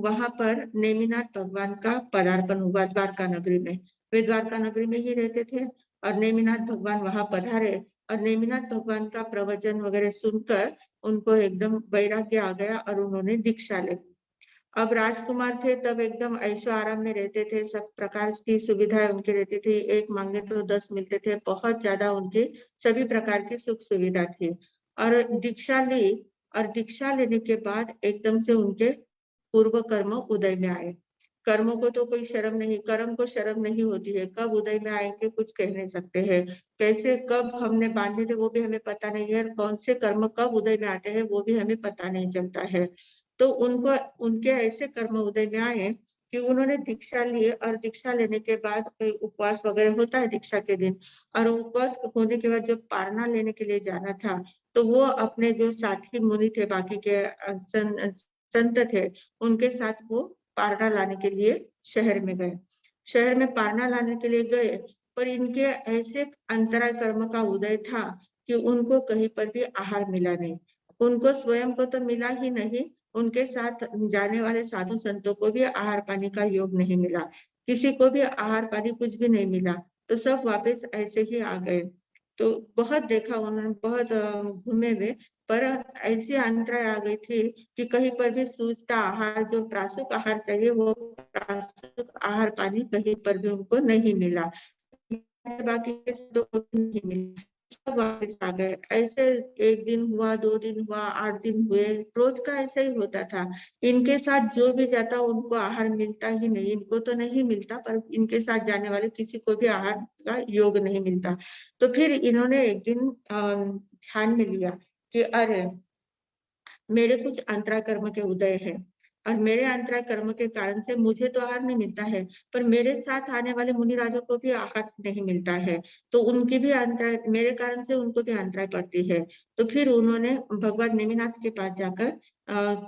वहां पर नेमिनाथ भगवान का पदार्पण हुआ द्वारका नगरी में। वे द्वारका नगरी में ही रहते थे और नेमिनाथ भगवान वहां पधारे और नेमिनाथ भगवान का प्रवचन वगैरह सुनकर उनको एकदम वैराग्य आ गया और उन्होंने दीक्षा ली। अब राजकुमार थे तब एकदम ऐशो आराम में रहते थे, सब प्रकार की सुविधाएं उनकी रहती थी, एक मांगे तो 10 मिलते थे, बहुत ज्यादा उनकी सभी प्रकार की सुख सुविधा थी। और दीक्षा ली, और दीक्षा लेने के बाद एकदम से उनके पूर्व कर्म उदय में आए। कर्मों को तो कोई शर्म नहीं, कर्म को शर्म नहीं होती है, कब उदय में आएंगे कुछ कह नहीं सकते हैं। कैसे कब हमने बांधे थे वो भी हमें पता नहीं है, और कौन से कर्म कब उदय में आते हैं वो भी हमें पता नहीं चलता है। तो उनको उनके ऐसे कर्म उदय में आए कि उन्होंने दीक्षा ली, और दीक्षा लेने के बाद कोई उपवास वगैरह होता है दीक्षा के दिन, और उपवास होने के बाद जब पारना लेने के लिए जाना था, तो वो अपने जो साथी मुनि थे, बाकी के संत थे, उनके साथ वो पारना लाने के लिए शहर में गए। शहर में पारना लाने के लिए गए, पर इनके ऐसे अंतराय कर्म का उदय था कि उनको कहीं पर भी आहार मिला नहीं। उनको स्वयं को तो मिला ही नहीं, उनके साथ जाने वाले साधु संतों को भी आहार पानी का योग नहीं मिला, किसी को भी आहार पानी कुछ भी नहीं मिला। तो सब वापस ऐसे ही आ गए। तो बहुत देखा उन्होंने, बहुत घूमे हुए, पर ऐसी अंतराय आ गई थी कि कहीं पर भी सूझता आहार, जो प्रासुक आहार चाहिए वो प्रासुक आहार पानी कहीं पर भी उनको नहीं मिला, बाकी के तो नहीं मिला। सब वापस आ गए। ऐसे एक दिन हुआ, 2 दिन हुआ, 8 दिन हुए, रोज का ऐसा ही होता था। इनके साथ जो भी जाता उनको आहार मिलता ही नहीं, इनको तो नहीं मिलता, पर इनके साथ जाने वाले किसी को भी आहार का योग नहीं मिलता। तो फिर इन्होंने एक दिन ध्यान में लिया कि अरे, मेरे कुछ अंतरा कर्म के उदय है, और मेरे अंतरा कर्म के कारण से मुझे तो आहार नहीं मिलता है, पर मेरे साथ आने वाले मुनि राजों को भी आहार नहीं मिलता है, तो उनकी भी अंतराय, मेरे कारण से उनको भी अंतराय पड़ती है। तो फिर उन्होंने भगवान नेमिनाथ के पास जाकर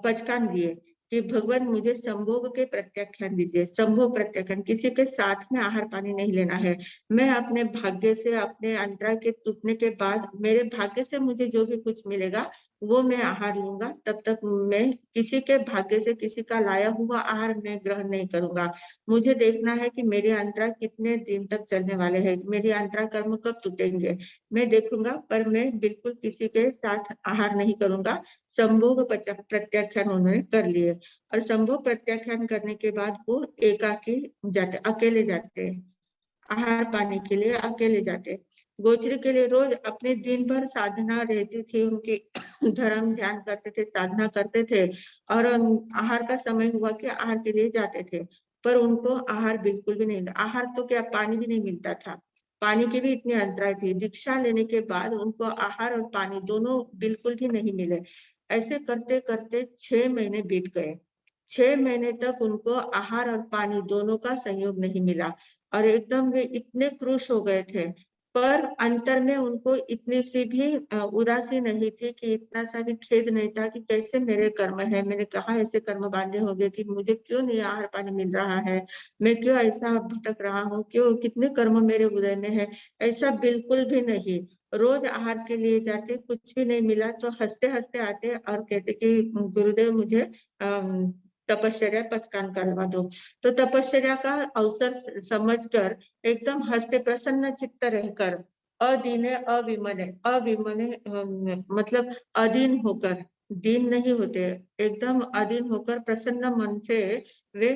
पचकान दिए कि भगवान मुझे संभोग के प्रत्याख्यान दीजिए। संभोग प्रत्याख्यान, किसी के साथ में आहार पानी नहीं लेना है। मैं अपने भाग्य से, अपने अंतराय के टूटने के बाद मेरे भाग्य से मुझे जो भी कुछ मिलेगा वो मैं आहार लूंगा, तब तक मैं किसी के भाग्य से किसी का लाया हुआ आहार मैं ग्रहण नहीं करूंगा। मुझे देखना है कि मेरे अंतराल कितने दिन तक चलने वाले हैं, मेरे अंतराल कर्म कब टूटेंगे, मैं देखूंगा, पर मैं बिल्कुल किसी के साथ आहार नहीं करूंगा। संभोग प्रत्याख्यान उन्होंने कर लिए, और संभोग प्रत्याख्यान करने के बाद वो एकाकी जाते, अकेले जाते हैं, आहार पाने के लिए अकेले जाते। गोचरी के लिए रोज अपने दिन भर साधना रहती थी उनकी, धर्म ध्यान करते थे, साधना करते थे, और आहार का समय हुआ कि आहार के लिए जाते थे, पर उनको आहार बिल्कुल भी नहीं, आहार तो क्या, पानी भी नहीं मिलता था। पानी की भी इतनी अंतराय थी, दीक्षा लेने के बाद उनको आहार और पानी दोनों बिल्कुल भी नहीं मिले। ऐसे करते करते 6 महीने बीत गए। 6 महीने तक उनको आहार और पानी दोनों का संयोग नहीं मिला, और एकदम वे इतने क्रुश हो गए थे, पर अंतर में उनको इतनी सी भी उदासी नहीं थी, कि इतना सा भी खेद नहीं था कि कैसे मेरे कर्म है, मैंने कहा ऐसे कर्म बांधे हो गए कि मुझे क्यों नहीं आहार पानी मिल रहा है, मैं क्यों ऐसा भटक रहा हूँ, क्यों कितने कर्म मेरे उदय में है। ऐसा बिल्कुल भी नहीं। रोज आहार के लिए जाते, कुछ भी नहीं मिला तो हंसते हंसते आते और कहते कि गुरुदेव मुझे तपश्चर्या पचकान करवा दो। तो तपश्चर्या का अवसर समझकर एकदम हंसते प्रसन्न चित्त रहकर, अदीने अविमने, अविमने मतलब अधीन होकर, दीन नहीं होते, एकदम अधीन होकर प्रसन्न मन से वे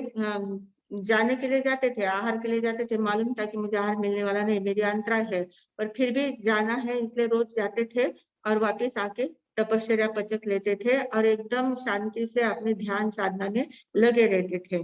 जाने के लिए जाते थे, आहार के लिए जाते थे। मालूम था कि मुझे आहार मिलने वाला नहीं, मेरी अंतराय है, पर फिर भी जाना है इसलिए रोज जाते थे, और वापस आके तपश्चर्या पचक लेते थे, और एकदम शांति से अपने ध्यान साधना में लगे रहते थे।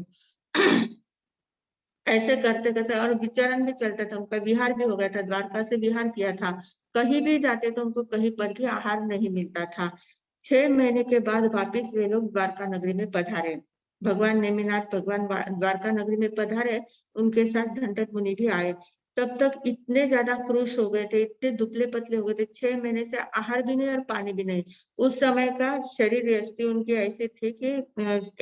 ऐसे करते करते, और विचरण भी चलता था उनका, विहार भी हो गया था, द्वारका से विहार किया था। कहीं भी जाते तो उनको कहीं पर भी आहार नहीं मिलता था। 6 महीने के बाद वापिस वे लोग द्वारका नगरी में पधारे। भगवान नेमिनाथ भगवान द्वारका नगरी में पधारे, उनके साथ धनटत मुनि भी आए। तब तक इतने ज्यादा क्रुश हो गए थे, इतने दुबले पतले हो गए थे, 6 महीने से आहार भी नहीं और पानी भी नहीं। उस समय का शरीर स्थिति उनकी ऐसी थी कि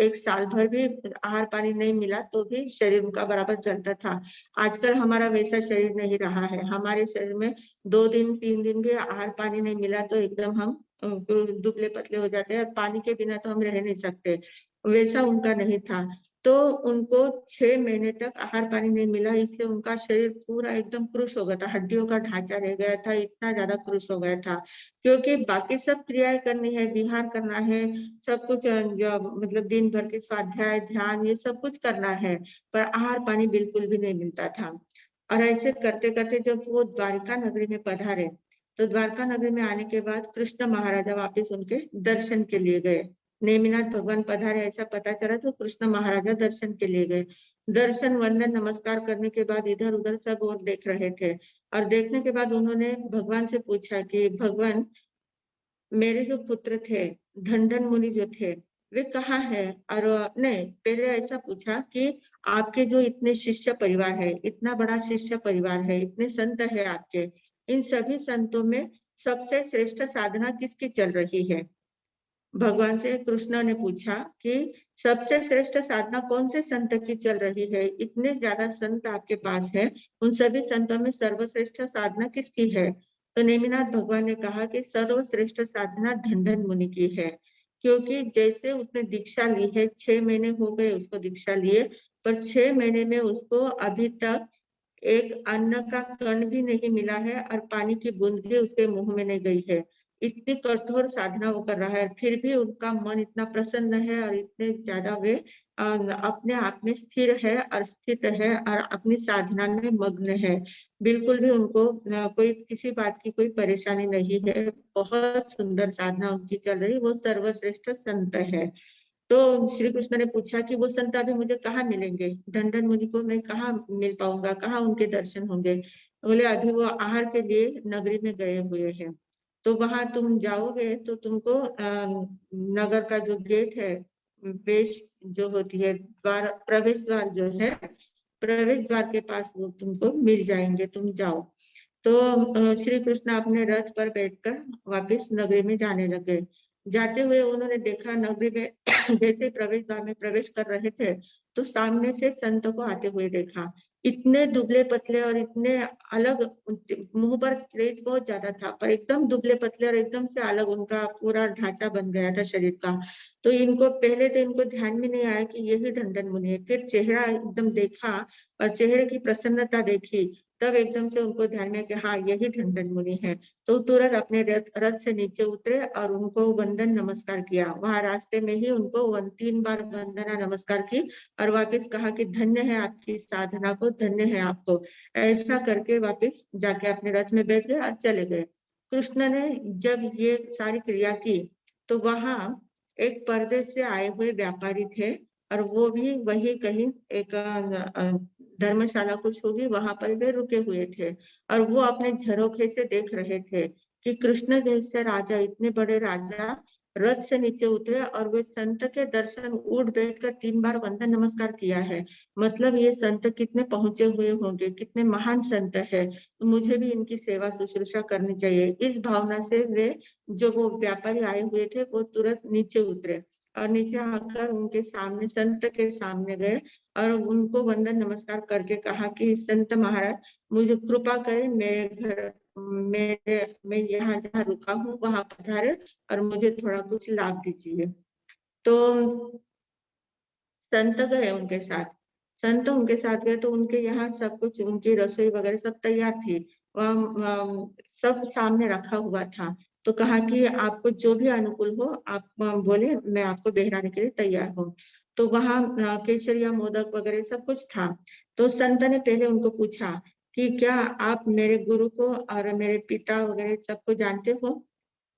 1 साल भर भी आहार पानी नहीं मिला तो भी शरीर उनका बराबर चलता था। आजकल हमारा वैसा शरीर नहीं रहा है, हमारे शरीर में 2 दिन 3 दिन भी आहार पानी नहीं मिला तो एकदम हम दुबले पतले हो जाते हैं, और पानी के बिना तो हम रह नहीं सकते। वैसा उनका नहीं था। तो उनको 6 महीने तक आहार पानी नहीं मिला, इसलिए उनका शरीर पूरा एकदम क्रुश हो गया था, हड्डियों का ढांचा रह गया था, इतना ज्यादा क्रुश हो गया था। क्योंकि बाकी सब क्रियाएं करनी है, विहार करना है, सब कुछ जो मतलब दिन भर के स्वाध्याय ध्यान ये सब कुछ करना है, पर आहार पानी बिल्कुल भी नहीं मिलता था। और ऐसे करते करते जब वो द्वारका नगरी में पधारे, तो द्वारका नगरी में आने के बाद कृष्ण महाराजा वापस उनके दर्शन के लिए गए। नेमिनाथ भगवान पधारे ऐसा पता चला तो कृष्ण महाराजा दर्शन के लिए गए। दर्शन वंदन नमस्कार करने के बाद इधर उधर सब और देख रहे थे, और देखने के बाद उन्होंने भगवान से पूछा कि भगवान, मेरे जो पुत्र थे धंडन मुनि जो थे वे कहाँ है? और नहीं, पहले ऐसा पूछा कि आपके जो इतने शिष्य परिवार है, इतना बड़ा शिष्य परिवार है, इतने संत है आपके, इन सभी संतों में सबसे श्रेष्ठ साधना किसकी चल रही है? भगवान से कृष्ण ने पूछा कि सबसे श्रेष्ठ साधना कौन से संत की चल रही है? इतने ज्यादा संत आपके पास है, उन सभी संतों में सर्वश्रेष्ठ साधना किसकी है? तो नेमिनाथ भगवान ने कहा कि सर्वश्रेष्ठ साधना धंडन मुनि की है। क्योंकि जैसे उसने दीक्षा ली है, 6 महीने हो गए उसको दीक्षा लिए, पर 6 महीने में उसको अभी तक एक अन्न का कण भी नहीं मिला है और पानी की बूंद भी उसके मुंह में नहीं गई है। इतनी कठोर साधना वो कर रहा है, फिर भी उनका मन इतना प्रसन्न है और इतने ज्यादा वे अपने आप में स्थिर है और स्थित है और अपनी साधना में मग्न है। बिल्कुल भी उनको कोई किसी बात की कोई परेशानी नहीं है। बहुत सुंदर साधना उनकी चल रही, वो सर्वश्रेष्ठ संत है। तो श्री कृष्ण ने पूछा कि वो संत अभी मुझे कहाँ मिलेंगे? डंडन मुनि को मैं कहाँ मिल पाऊंगा, कहाँ उनके दर्शन होंगे? बोले अभी वो आहार के लिए नगरी में गए हुए हैं। तो वहां तुम जाओगे तो तुमको नगर का जो गेट है, वेश जो होती है द्वार, प्रवेश द्वार जो है, प्रवेश द्वार के पास वो तुमको मिल जाएंगे, तुम जाओ। तो श्री कृष्ण अपने रथ पर बैठकर वापस नगरी में जाने लगे। जाते हुए उन्होंने देखा नगरी में जैसे प्रवेश द्वार में प्रवेश कर रहे थे, तो सामने से संत को आते हुए देखा। इतने दुबले पतले और इतने अलग, मुंह पर तेज बहुत ज्यादा था, पर एकदम दुबले पतले और एकदम से अलग उनका पूरा ढांचा बन गया था शरीर का। तो इनको पहले तो इनको ध्यान में नहीं आया कि यही डंडन मुनि है, फिर चेहरा एकदम देखा और चेहरे की प्रसन्नता देखी, तब एकदम से उनको ध्यान में कि हाँ यही डंडन मुनि है। तो तुरंत अपने रथ से नीचे उतरे और उनको वंदन नमस्कार किया। वहां रास्ते में ही उनको 3 बार वंदना नमस्कार की और वापस कहा कि धन्य है आपकी साधना को, धन्य है आपको। ऐसा करके वापस जाके अपने रथ में बैठ गए और चले गए। कृष्ण ने जब ये सारी क्रिया की, तो वहां एक परदेश से आए हुए व्यापारी थे, और वो भी वही कहीं एक धर्मशाला कुछ होगी वहां पर वे रुके हुए थे। और वो अपने झरोखे से देख रहे थे कि कृष्ण जैसे राजा, इतने बड़े राजा रथ से नीचे उतरे और वे संत के दर्शन उठ बैठकर 3 बार वंदन नमस्कार किया है। मतलब ये संत कितने पहुंचे हुए होंगे, कितने महान संत है, तो मुझे भी इनकी सेवा शुश्रूषा करनी चाहिए। इस भावना से वे, जो वो व्यापारी आए हुए थे, वो तुरंत नीचे उतरे और नीचे आकर उनके सामने, संत के सामने गए और उनको वंदन नमस्कार करके कहा कि संत महाराज, मुझे कृपा करें, मेरे घर, मेरे मैं यहाँ जहाँ रुका हूँ वहां पधारे और मुझे थोड़ा कुछ लाभ दीजिए। तो संत गए उनके साथ, संत उनके साथ गए तो उनके यहाँ सब कुछ, उनकी रसोई वगैरह सब तैयार थी, वहाँ सब सामने रखा हुआ था। तो कहा कि आपको जो भी अनुकूल हो आप बोले, मैं आपको बहराने के लिए तैयार हूँ। तो वहाँ केसरिया मोदक वगैरह सब कुछ था। तो संत ने पहले उनको पूछा कि क्या आप मेरे गुरु को और मेरे पिता वगैरह सबको जानते हो?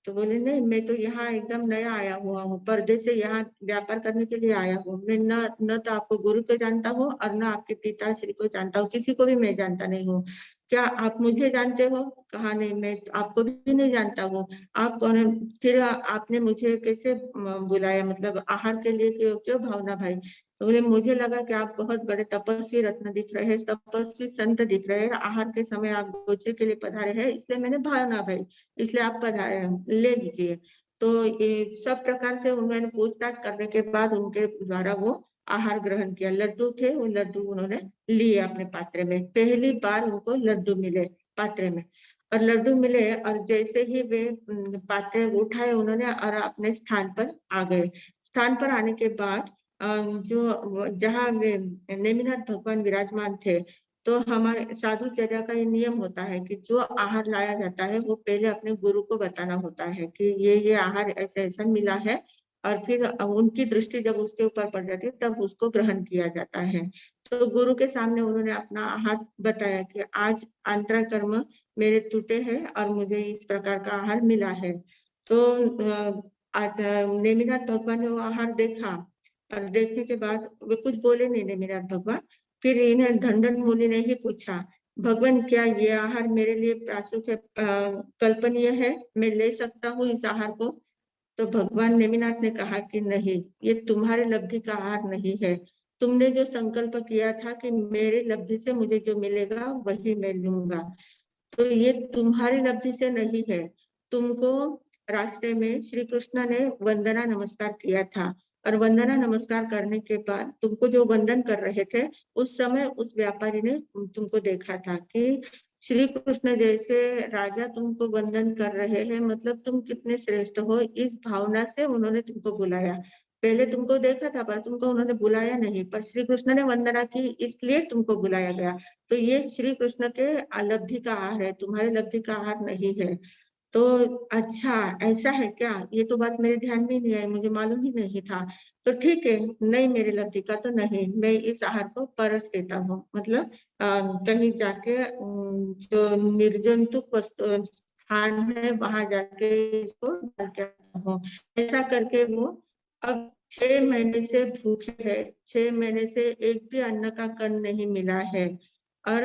तो बोले नहीं, मैं तो यहाँ एकदम नया आया हुआ हूँ, परदेश से यहाँ व्यापार करने के लिए आया हूँ। मैं न न तो आपको गुरु को जानता हूँ और न आपके पिताश्री को जानता हूँ, किसी को भी मैं जानता नहीं हूँ। क्या आप मुझे जानते हो? कहा नहीं, मैं आपको भी नहीं जानता हूँ। आप कौन है? फिर आपने मुझे कैसे बुलाया, मतलब आहार के लिए क्यों क्यों भावना भाई? तो बोले मुझे लगा कि आप बहुत बड़े तपस्वी रत्न दिख रहे हैं, तपस्वी संत दिख रहे हैं, आहार के समय आप गोचे के लिए पधारे हैं, इसलिए मैंने भावना भाई, इसलिए आप पधारे हैं, ले लीजिए। तो ये सब प्रकार से उन्होंने पूछताछ करने के बाद उनके द्वारा वो आहार ग्रहण किया। लड्डू थे, वो लड्डू उन्होंने लिए अपने पात्रे में, पहली बार उनको लड्डू मिले पात्रे में। और लड्डू मिले और जैसे ही वे पात्रे उठाए उन्होंने और अपने स्थान पर आ गए। स्थान पर आने के बाद जहाँ नेमिनाथ भगवान विराजमान थे, तो हमारे साधुचर्या का ये नियम होता है कि जो आहार लाया जाता है वो पहले अपने गुरु को बताना होता है कि ये आहार ऐसा ऐसा मिला है, और फिर उनकी दृष्टि जब उसके ऊपर पड़ जाती है तब उसको ग्रहण किया जाता है। तो गुरु के सामने उन्होंने अपना आहार बताया कि आज अंतरा कर्म मेरे टूटे हैं और मुझे इस प्रकार का आहार मिला है। तो नेमिनाथ भगवान ने वो आहार देखा, और देखने के बाद वे कुछ बोले नहीं नेमिनाथ भगवान। फिर इन्हें ढंढन मुनि ने ही पूछा, भगवान क्या ये आहार मेरे लिए प्रासुक है, कल्पनीय है, मैं ले सकता हूँ इस आहार को? तो भगवान नेमिनाथ ने कहा कि नहीं, ये तुम्हारे लब्धि का आहार नहीं है। तुमने जो संकल्प किया था कि मेरे लब्धि से मुझे जो मिलेगा वही मैं लूंगा, तो ये तुम्हारी लब्धि से नहीं है। तुमको रास्ते में श्री कृष्ण ने वंदना नमस्कार किया था, और वंदना नमस्कार करने के बाद तुमको जो वंदन कर रहे थे, उस समय उस व्यापारी ने तुमको देखा था कि श्री कृष्ण जैसे राजा तुमको वंदन कर रहे हैं, मतलब तुम कितने श्रेष्ठ हो, इस भावना से उन्होंने तुमको बुलाया। पहले तुमको देखा था पर तुमको उन्होंने बुलाया नहीं, पर श्री कृष्ण ने वंदना की इसलिए तुमको बुलाया गया। तो ये श्री कृष्ण के लब्धि का आहार है, तुम्हारे लब्धि का आहार नहीं है। तो अच्छा, ऐसा है क्या? ये तो बात मेरे ध्यान में नहीं आई, मुझे मालूम ही नहीं था। तो ठीक है, नहीं मेरे लब्धि का तो नहीं, मैं इस आहार को परस देता हूँ, मतलब कहीं जाके जो निर्जंतुक वस्तु स्थान है वहां जाके इसको डाल के आता हूँ। ऐसा करके वो अब 6 महीने से भूखे है, 6 महीने से एक भी अन्न का कण नहीं मिला है, और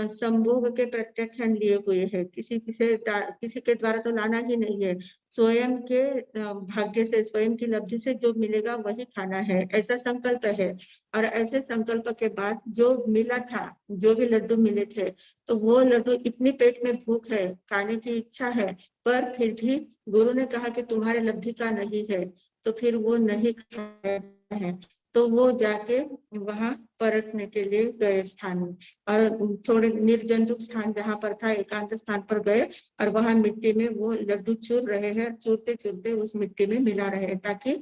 संभोग के प्रत्याख्यान लिए हुए है, किसी के द्वारा तो लाना ही नहीं है, स्वयं के भाग्य से, स्वयं की लब्धि से जो मिलेगा वही खाना है, ऐसा संकल्प है। और ऐसे संकल्प के बाद जो मिला था, जो भी लड्डू मिले थे, तो वो लड्डू, इतनी पेट में भूख है, खाने की इच्छा है, पर फिर भी गुरु ने कहा कि तुम्हारे लब्धि का नहीं है, तो फिर वो नहीं खाया है। तो वो जाके वहां परखने के लिए गए स्थान में, और थोड़े निर्जंतुक स्थान जहाँ पर था, एकांत स्थान पर गए, और वहां मिट्टी में वो लड्डू चूर रहे हैं, चूरते चूरते उस मिट्टी में मिला रहे हैं, ताकि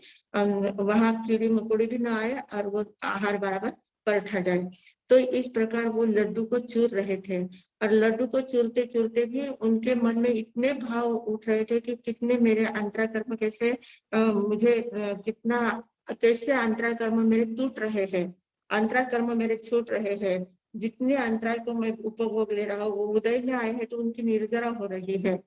वहां कीड़ी मकोड़ी भी ना आए और वो आहार बराबर परखा जाए। तो इस प्रकार वो लड्डू को चूर रहे थे, और लड्डू को चूरते चूरते भी उनके मन में इतने भाव उठ रहे थे कि कितने मेरे अंतरा कर्म कैसे मुझे कितना कैसे अंतरा कर्म मेरे टूट रहे हैं, अंतरा कर्म मेरे छूट रहे हैं, जितने अंतराल को मैं उपभोग ले रहा हूँ वो उदय में आए हैं तो उनकी निर्जरा हो रही है,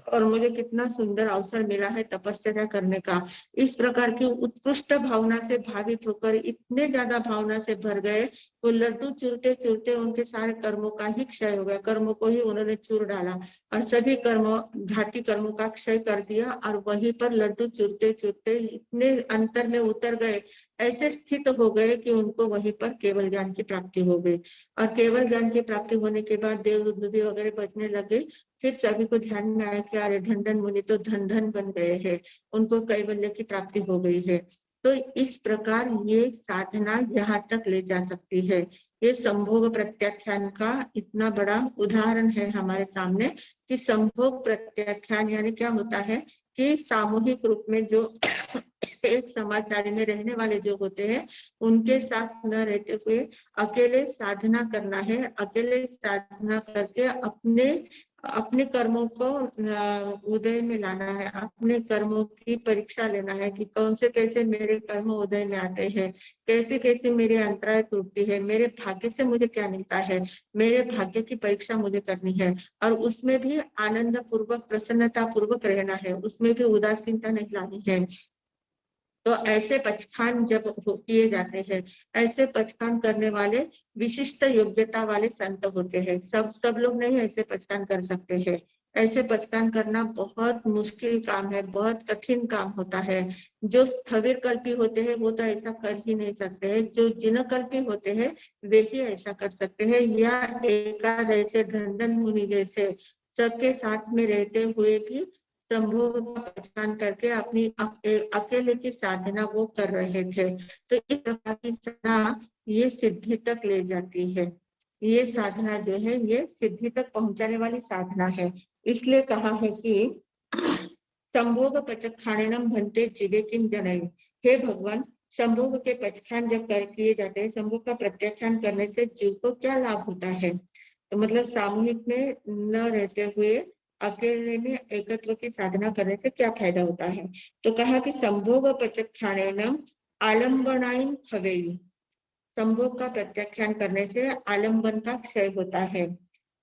और मुझे कितना सुंदर अवसर मिला है तपस्या करने का। इस प्रकार की उत्कृष्ट भावना से भावित होकर इतने ज्यादा भावना से भर गए, वो लड्डू चूरते चूरते उनके सारे कर्मों का ही क्षय हो गया, कर्मों को ही उन्होंने चूर डाला, और सभी कर्मों, घाती कर्मों का क्षय कर दिया, और वहीं पर लड्डू चूरते चूरते इतने अंतर में उतर गए, ऐसे स्थित हो गए कि उनको वहीं पर केवल ज्ञान की प्राप्ति हो गई। और केवल ज्ञान की प्राप्ति होने के बाद देव बुद्धि वगैरह बचने लगे। फिर सभी को ध्यान में आया कि अरे ढंढन मुनि तो धन धन बन गए हैं, उनको कैवल्य की प्राप्ति हो गई है। तो इस प्रकार ये साधना यहाँ तक ले जा सकती है। ये संभोग प्रत्याख्यान का इतना बड़ा उदाहरण है हमारे सामने कि संभोग प्रत्याख्यान यानी क्या होता है कि सामूहिक रूप में जो एक समाज में रहने वाले जो होते हैं, उनके साथ न रहते हुए अकेले साधना करना है, अकेले साधना करके अपने अपने कर्मों को उदय में लाना है, अपने कर्मों की परीक्षा लेना है कि कौन से कैसे मेरे कर्म उदय में आते हैं, कैसे कैसे मेरी अंतराय टूटती है, मेरे भाग्य से मुझे क्या मिलता है, मेरे भाग्य की परीक्षा मुझे करनी है, और उसमें भी आनंद पूर्वक, प्रसन्नता पूर्वक रहना है, उसमें भी उदासीनता नहीं लानी है। तो ऐसे पचखान जब किए जाते हैं, ऐसे पचखान करने वाले विशिष्ट योग्यता वाले संत होते हैं, सब लोग नहीं ऐसे पचखान कर सकते हैं। ऐसे पचखान करना बहुत मुश्किल काम है, बहुत कठिन काम होता है। जो स्थविर कल्पी होते हैं वो तो ऐसा कर ही नहीं सकते हैं, जो जिन कल्पी होते हैं वे ही ऐसा कर सकते हैं, या एकाद ऐसे ढंढन मुनि जैसे सबके साथ में रहते हुए भी संभोग का पहचान करके अपनी अकेले की साधना वो कर रहे थे। तो इस प्रकार की साधना ये सिद्धि तक ले जाती है। ये साधना जो है ये सिद्धि तक पहुंचाने वाली साधना है। इसलिए कहा है कि संभोग पचखाणेनम भन्ते जीवे किम जनई, हे भगवान, संभोग के प्रत्याख्यान जब किए जाते हैं, संभोग का प्रत्याख्यान करने से जीव को क्या लाभ होता है? तो मतलब सामूहिक में न रहते हुए अकेले में एकत्व की साधना करने से क्या फायदा होता है? तो कहा कि संभोग प्रत्याख्यानेन आलम्बनाइन भवेयि। संभोग का प्रत्याख्यान करने से आलम्बन का क्षय होता है।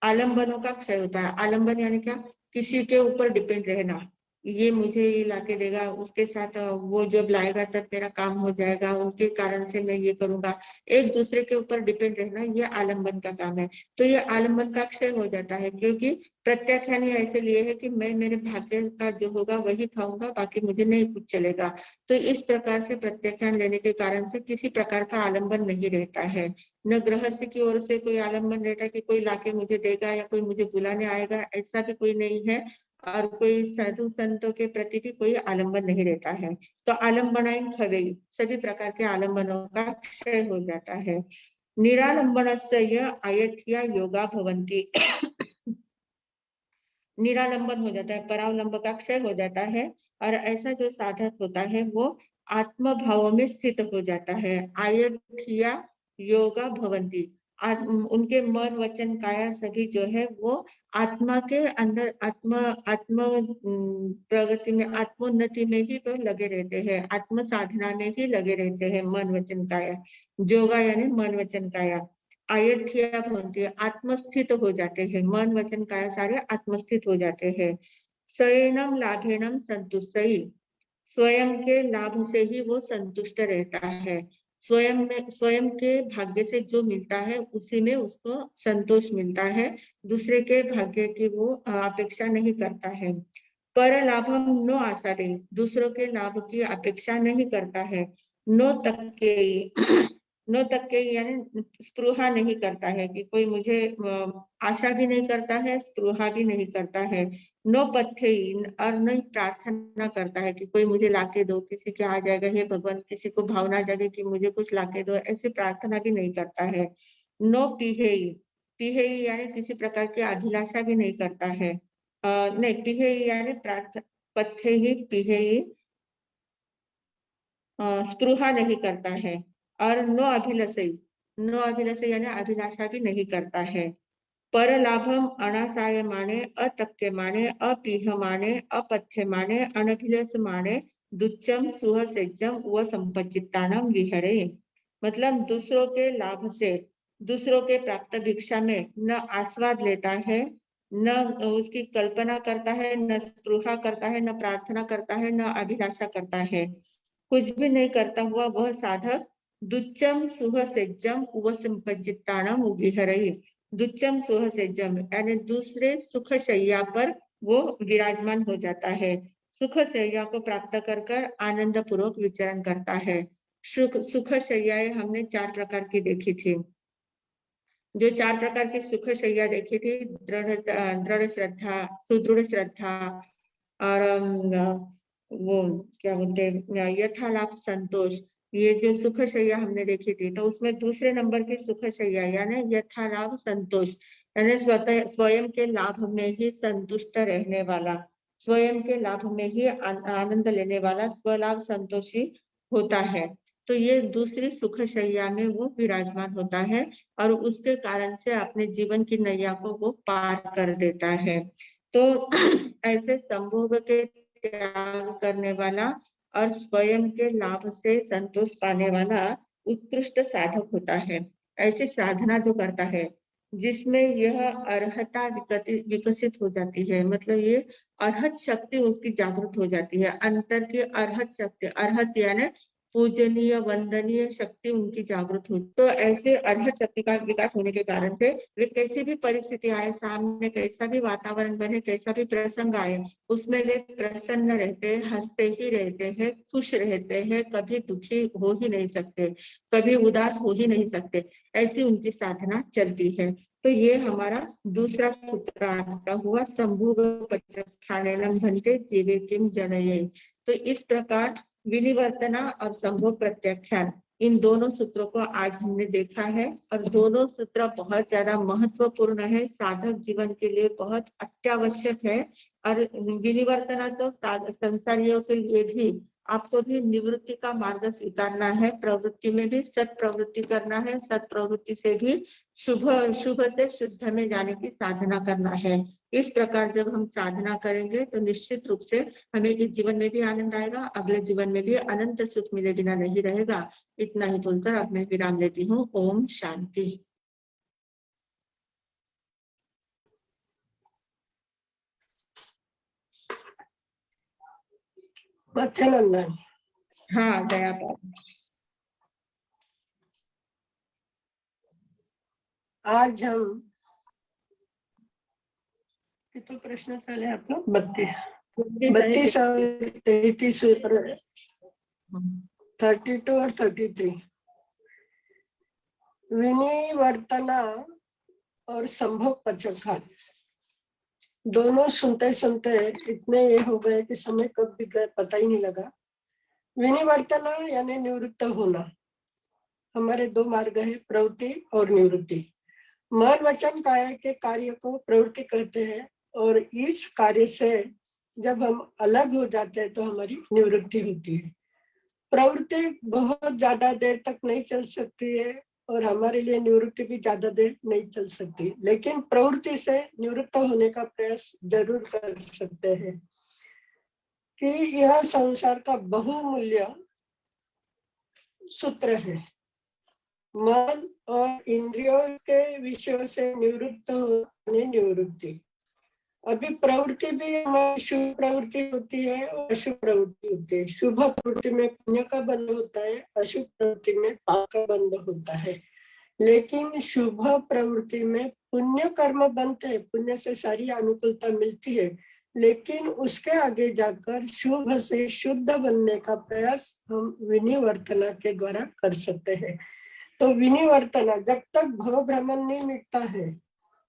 आलम्बनों का क्षय होता है। आलम्बन यानी क्या? किसी के ऊपर डिपेंड रहना, ये मुझे ये लाके देगा, उसके साथ वो जब लाएगा तब मेरा काम हो जाएगा, उनके कारण से मैं ये करूंगा, एक दूसरे के ऊपर डिपेंड रहना, ये आलम्बन का काम है। तो ये आलम्बन का क्षय हो जाता है, क्योंकि प्रत्याख्यान ही ऐसे लिए है कि मैं मेरे भाग्य का जो होगा वही खाऊंगा, बाकी मुझे नहीं कुछ चलेगा। तो इस प्रकार से प्रत्याख्यान लेने के कारण से किसी प्रकार का आलम्बन नहीं रहता है। न गृहस्थ की ओर से कोई आलम्बन रहता है कि कोई लाके मुझे देगा या कोई मुझे बुलाने आएगा, ऐसा भी कोई नहीं है। और कोई साधु संतों के प्रति भी कोई आलम्बन नहीं रहता है। तो आलम्बनाइन खवेई, सभी प्रकार के आलम्बनों का क्षय हो जाता है। निरालंबनस्य आयठ्या योगा भवन्ति। निरालंबन हो जाता है, परावलंब का क्षय हो जाता है, और ऐसा जो साधक होता है वो आत्म भाव में स्थित हो जाता है। आयठिया योगा भवन्ति, उनके मन वचन काया सभी जो है वो आत्मा के अंदर, आत्म आत्म प्रगति में, आत्मोन्नति में ही तो लगे रहते हैं, आत्म साधना में ही लगे रहते हैं। मन वचन काया, योगा यानी मन वचन काया। आयठ्या भवन्ति, आत्मस्थित हो जाते हैं, मन वचन काया सारे आत्मस्थित हो जाते हैं। स्वयं लाभेनम संतुष्टि, स्वयं के लाभ से ही वो संतुष्ट रहता है। स्वयं में, स्वयं के भाग्य से जो मिलता है उसी में उसको संतोष मिलता है, दूसरे के भाग्य की वो अपेक्षा नहीं करता है। पर लाभम नो आशा, दूसरों के लाभ की अपेक्षा नहीं करता है। नो तक के नो तक के यानी स्पृहा नहीं करता है कि कोई मुझे आशा भी नहीं करता है, स्पृहा भी नहीं करता है। नो पथ्य, और नहीं प्रार्थना करता है कि कोई मुझे लाके दो, किसी के आ जाएगा हे भगवान, किसी को भावना जागे कि मुझे कुछ लाके दो, ऐसी प्रार्थना भी नहीं करता है। नो पीहेई, पीहेई यानी किसी प्रकार की अभिलाषा भी नहीं करता है। नहीं, पीहेई यानी प्रार्थना, पथ्य ही पीहेई, स्पृहा नहीं करता है। और नो अभिलषई, नो अभिलषई यानी अभिलाषा भी नहीं करता है। पर लाभम अनासायमाने, अतक्यमाने, अपीहमाने, अपथ्यमाने, अनभिलषमाने, दुच्चम सुहसेज्जम व संपच्चित्तानम विहरे। मतलब दूसरों के लाभ से, दूसरों के प्राप्त भिक्षा में न आस्वाद लेता है, न उसकी कल्पना करता है, न स्पृहा करता है, न प्रार्थना करता है, न अभिलाषा करता है, कुछ भी नहीं करता हुआ वह साधक दुच्चम सुहसेज्जम व संपज्जितानम विहरहि, दुच्चम सुहसेज्जम यानी दूसरे सुख शैया पर वो विराजमान हो जाता है, सुख शैया को प्राप्त कर कर आनंद पूर्वक विचरण करता है। सुख शैयाएं हमने 4 प्रकार की देखी थी। जो 4 प्रकार की सुख शैया देखी थी, दृढ़ श्रद्धा, सुदृढ़ श्रद्धा, और वो क्या बोलते हैं, यथालाप संतोष, ये जो सुख शैया हमने देखी थी, तो उसमें दूसरे नंबर की सुख शैया यानी यथालाप संतोष, यानी स्वतः स्वयं के लाभ में ही संतुष्ट रहने वाला, स्वयं के लाभ में ही आनंद लेने वाला स्वलाभ संतोषी होता है। तो ये दूसरी सुख शैया में वो विराजमान होता है, और उसके कारण से अपने जीवन की नैया को वो पार कर देता है। तो ऐसे संभोग के त्याग करने वाला और स्वयं के लाभ से संतोष पाने वाला उत्कृष्ट साधक होता है। ऐसी साधना जो करता है जिसमें यह अर्हता विकसित हो जाती है, मतलब ये अर्हत शक्ति उसकी जागृत हो जाती है, अंतर की अर्हत शक्ति, अर्हत यानी पूजनीय वंदनीय शक्ति उनकी जागृत हो। तो ऐसे अर्हत शक्ति का विकास होने के कारण से वे कैसी भी परिस्थिति आए, सामने कैसा भी वातावरण बने, कैसा भी प्रसंग आए, उसमें वे प्रसन्न रहते हैं, हंसते ही रहते हैं, खुश रहते हैं, कभी दुखी हो ही नहीं सकते, कभी उदास हो ही नहीं सकते, ऐसी उनकी साधना चलती है। तो ये हमारा दूसरा सूत्र आपका हुआ, संभोग प्रत्याख्यानेन भन्ते जीवे किम जनये। तो इस प्रकार विनिवर्तना और संभोग प्रत्याख्यान, इन दोनों सूत्रों को आज हमने देखा है, और दोनों सूत्र बहुत ज्यादा महत्वपूर्ण है, साधक जीवन के लिए बहुत अत्यावश्यक है। और विनिवर्तना तो संसारियों के लिए भी आपको भी निवृत्ति का मार्ग स्वीकारना है, प्रवृत्ति में भी सत प्रवृत्ति करना है, सत प्रवृत्ति से भी शुभ शुभ से शुद्ध में जाने की साधना करना है। इस प्रकार जब हम साधना करेंगे तो निश्चित रूप से हमें इस जीवन में भी आनंद आएगा, अगले जीवन में भी अनंत सुख मिले बिना नहीं रहेगा। इतना ही बोलकर अब मैं विराम लेती हूँ। ओम शांति। मत्स्यानंदन, हाँ दया पाठ। आज हम कितना प्रश्न चले आपका 32 और 33 32 और 33 विनिवर्तना और संभोग पचखान दोनों सुनते सुनते इतने ये हो गए कि समय कब बीत गया पता ही नहीं लगा। विनिवर्तना यानी निवृत्त होना। हमारे दो मार्ग है, प्रवृत्ति और निवृत्ति। मन वचन काया के कार्य को प्रवृत्ति कहते हैं और इस कार्य से जब हम अलग हो जाते हैं तो हमारी निवृत्ति होती है। प्रवृत्ति बहुत ज्यादा देर तक नहीं चल सकती है और हमारे लिए निवृत्ति भी ज्यादा देर नहीं चल सकती, लेकिन प्रवृत्ति से निवृत्त होने का प्रयास जरूर कर सकते हैं। कि यह संसार का बहुमूल्य सूत्र है। मन और इंद्रियों के विषयों से निवृत्त होने निवृत्ति। अभी प्रवृत्ति भी हमारी शुभ प्रवृत्ति होती है और अशुभ प्रवृत्ति होती है। शुभ प्रवृत्ति में पुण्य का बंध होता है, अशुभ प्रवृत्ति में पाप का बंध होता है। लेकिन शुभ प्रवृत्ति में पुण्य कर्म बनते हैं, पुण्य से सारी अनुकूलता मिलती है, लेकिन उसके आगे जाकर शुभ से शुद्ध बनने का प्रयास हम विनिवर्तना के द्वारा कर सकते हैं। तो विनिवर्तना, जब तक भव भ्रमण नहीं मिटता है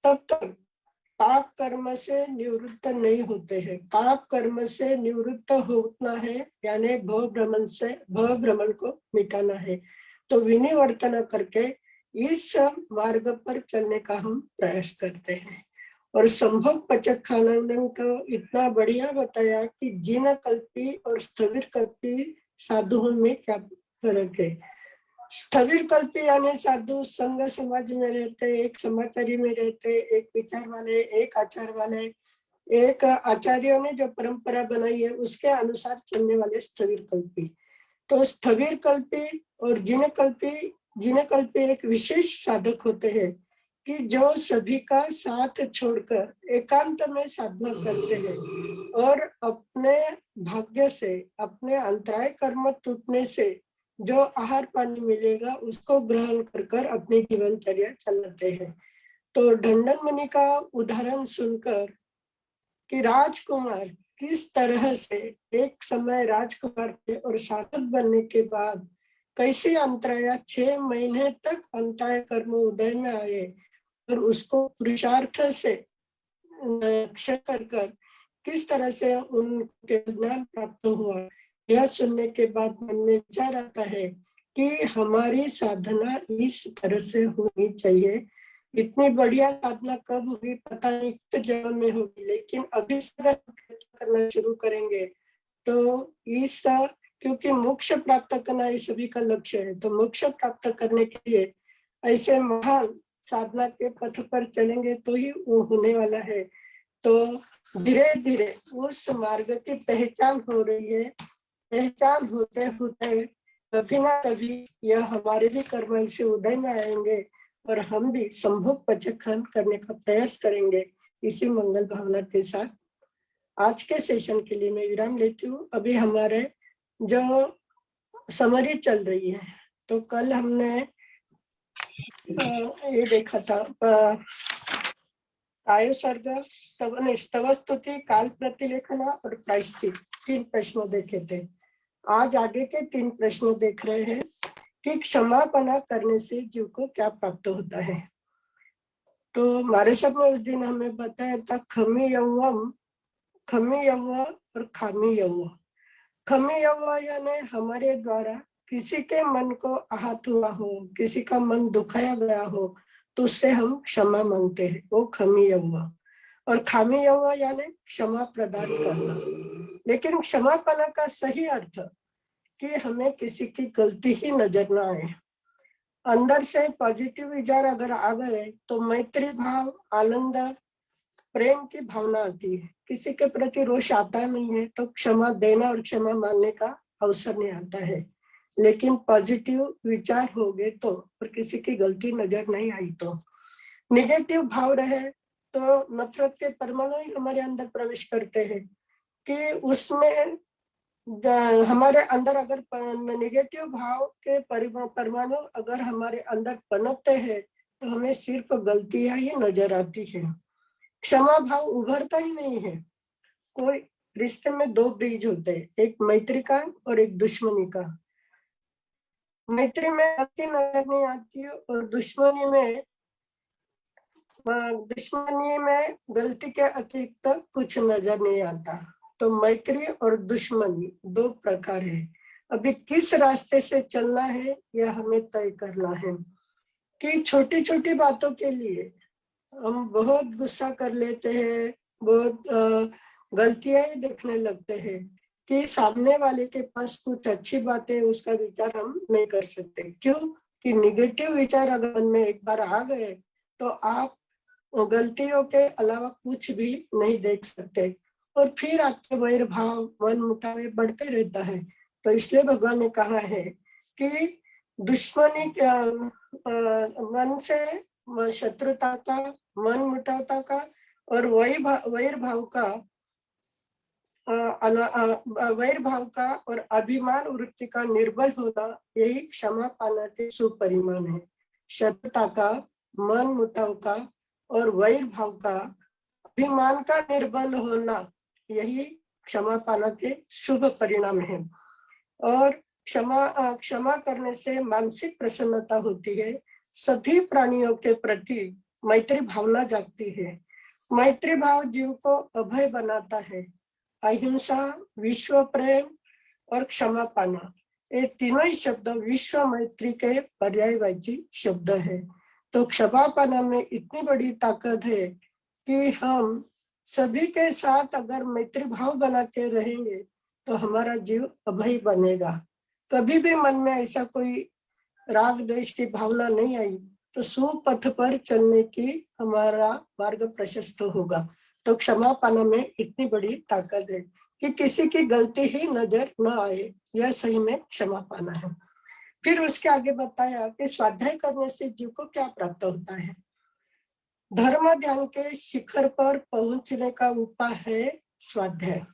तब तक पाप कर्म से निवृत्त नहीं होते हैं। पाप कर्म से निवृत्त होना है यानी भव भ्रमण को मिटाना है। तो विनिवर्तना करके इस मार्ग पर चलने का हम प्रयास करते हैं। और संभोग पचखाना ने तो इतना बढ़िया बताया कि जिन कल्पी और स्थविर कल्पी साधुओं में क्या फर्क है। स्थविर कल्पी यानी साधु संघ समाज में रहते, एक समाचारी में रहते, एक विचार वाले, एक आचार वाले, एक आचार्यों ने जो परंपरा बनाई है उसके अनुसार चलने वाले स्थविर कल्पी। तो स्थविर कल्पी और जिन कल्पी एक विशेष साधक होते हैं कि जो सभी का साथ छोड़कर एकांत में साधना करते हैं और अपने भाग्य से, अपने अंतराय कर्म टूटने से जो आहार पानी मिलेगा उसको ग्रहण कर अपनी जीवनचर्या चलाते हैं। तो ढंडन मुनि का उदाहरण सुनकर कि राजकुमार किस तरह से एक समय राजकुमार थे और साधक बनने के बाद कैसे अंतराया 6 महीने तक अंतराय कर्म उदय में आए और उसको पुरुषार्थ से रक्षा कर किस तरह से उनके ज्ञान प्राप्त हुआ, यह सुनने के बाद मन में विचार आता है कि हमारी साधना इस तरह से होनी चाहिए। इतनी बढ़िया साधना कब होगी पता नहीं, किस जन्म में होगी, लेकिन अभी से अगर करना शुरू करेंगे तो इस, क्योंकि मोक्ष प्राप्त करना ये सभी का लक्ष्य है, तो मोक्ष प्राप्त करने के लिए ऐसे महान साधना के पथ पर चलेंगे तो ही वो होने वाला है। तो धीरे धीरे उस मार्ग की पहचान हो रही है। पहचान होते होते कभी ना कभी यह हमारे भी कर्म ऐसे उदय में आएंगे और हम भी संभोग पचखान करने का प्रयास करेंगे। इसी मंगल भावना के साथ आज के सेशन के लिए मैं विराम लेती हूँ। अभी हमारे जो समरी चल रही है, तो कल हमने ये देखा था काय सर्ग, स्तव स्तुति, काल प्रतिलेखना और प्रायश्चित, 3 प्रश्न देखे थे। आज आगे के 3 प्रश्न देख रहे हैं कि क्षमापना करने से जीव को क्या प्राप्त होता है। तो हमारे सब में उस दिन हमें बताया था खमी यव और खामी यव। खमी यव यानी हमारे द्वारा किसी के मन को आहत हुआ हो, किसी का मन दुखाया गया हो तो उससे हम क्षमा मांगते हैं, वो खमी यव। और खामी यव यानी क्षमा प्रदान करना। लेकिन क्षमापना का सही अर्थ कि हमें किसी की गलती ही नजर ना आए। अंदर से पॉजिटिव विचार अगर आ गए तो मैत्री भाव, आनंद, प्रेम की भावना आती है। किसी के प्रति रोष आता नहीं है तो क्षमा देना और क्षमा मानने का अवसर नहीं आता है। लेकिन पॉजिटिव विचार हो गए तो, और किसी की गलती नजर नहीं आई तो, निगेटिव भाव रहे तो नफरत के परमाणु ही हमारे अंदर प्रवेश करते हैं कि उसमें हमारे अंदर अगर निगेटिव भाव के परमाणु अगर हमारे अंदर पनपते हैं तो हमें सिर्फ गलतियां ही नजर आती है। क्षमा भाव उभरता ही नहीं है। कोई रिश्ते में दो ब्रिज होते हैं, एक मैत्री का और एक दुश्मनी का। मैत्री में गलती नजर नहीं आती है और दुश्मनी में गलती के अतिरिक्त कुछ नजर नहीं आता। तो मैत्री और दुश्मनी दो प्रकार है। अभी किस रास्ते से चलना है यह हमें तय करना है कि छोटी छोटी बातों के लिए हम बहुत गुस्सा कर लेते हैं, बहुत गलतियां ही देखने लगते हैं कि सामने वाले के पास कुछ अच्छी बात है उसका विचार हम नहीं कर सकते। क्यों कि निगेटिव विचार अगर मन में एक बार आ गए तो आप गलतियों के अलावा कुछ भी नहीं देख सकते और फिर आपके वैर भाव, मन मुटाव बढ़ते रहता है। तो इसलिए भगवान ने कहा है कि दुश्मनी मन से शत्रुता का, मन मुटावता का और वैर भाव का और अभिमान वृत्ति का निर्बल होना, यही क्षमा पाना के सुपरिमाण है। शत्रुता का, मन मुटाव का और वैर भाव का, अभिमान का निर्बल होना, यही क्षमा पाना के शुभ परिणाम है। और क्षमा करने से मानसिक प्रसन्नता होती है। सभी प्राणियों के प्रति मैत्री भावना जागती है। मैत्री भाव जीव को अभय बनाता है। अहिंसा, विश्व प्रेम और क्षमा पाना, ये तीनों ही शब्द विश्व मैत्री के पर्यायवाची शब्द है। तो क्षमा पाना में इतनी बड़ी ताकत है कि हम सभी के साथ अगर मैत्री भाव बनाते रहेंगे तो हमारा जीव अभय बनेगा। कभी भी मन में ऐसा कोई राग द्वेष की भावना नहीं आई तो सुपथ पर चलने की हमारा मार्ग प्रशस्त होगा। तो क्षमा पाना में इतनी बड़ी ताकत है कि किसी की गलती ही नजर न आए, यह सही में क्षमा पाना है। फिर उसके आगे बताया कि स्वाध्याय करने से जीव को क्या प्राप्त होता है। धर्म ध्यान के शिखर पर पहुंचने का उपाय है स्वाध्याय।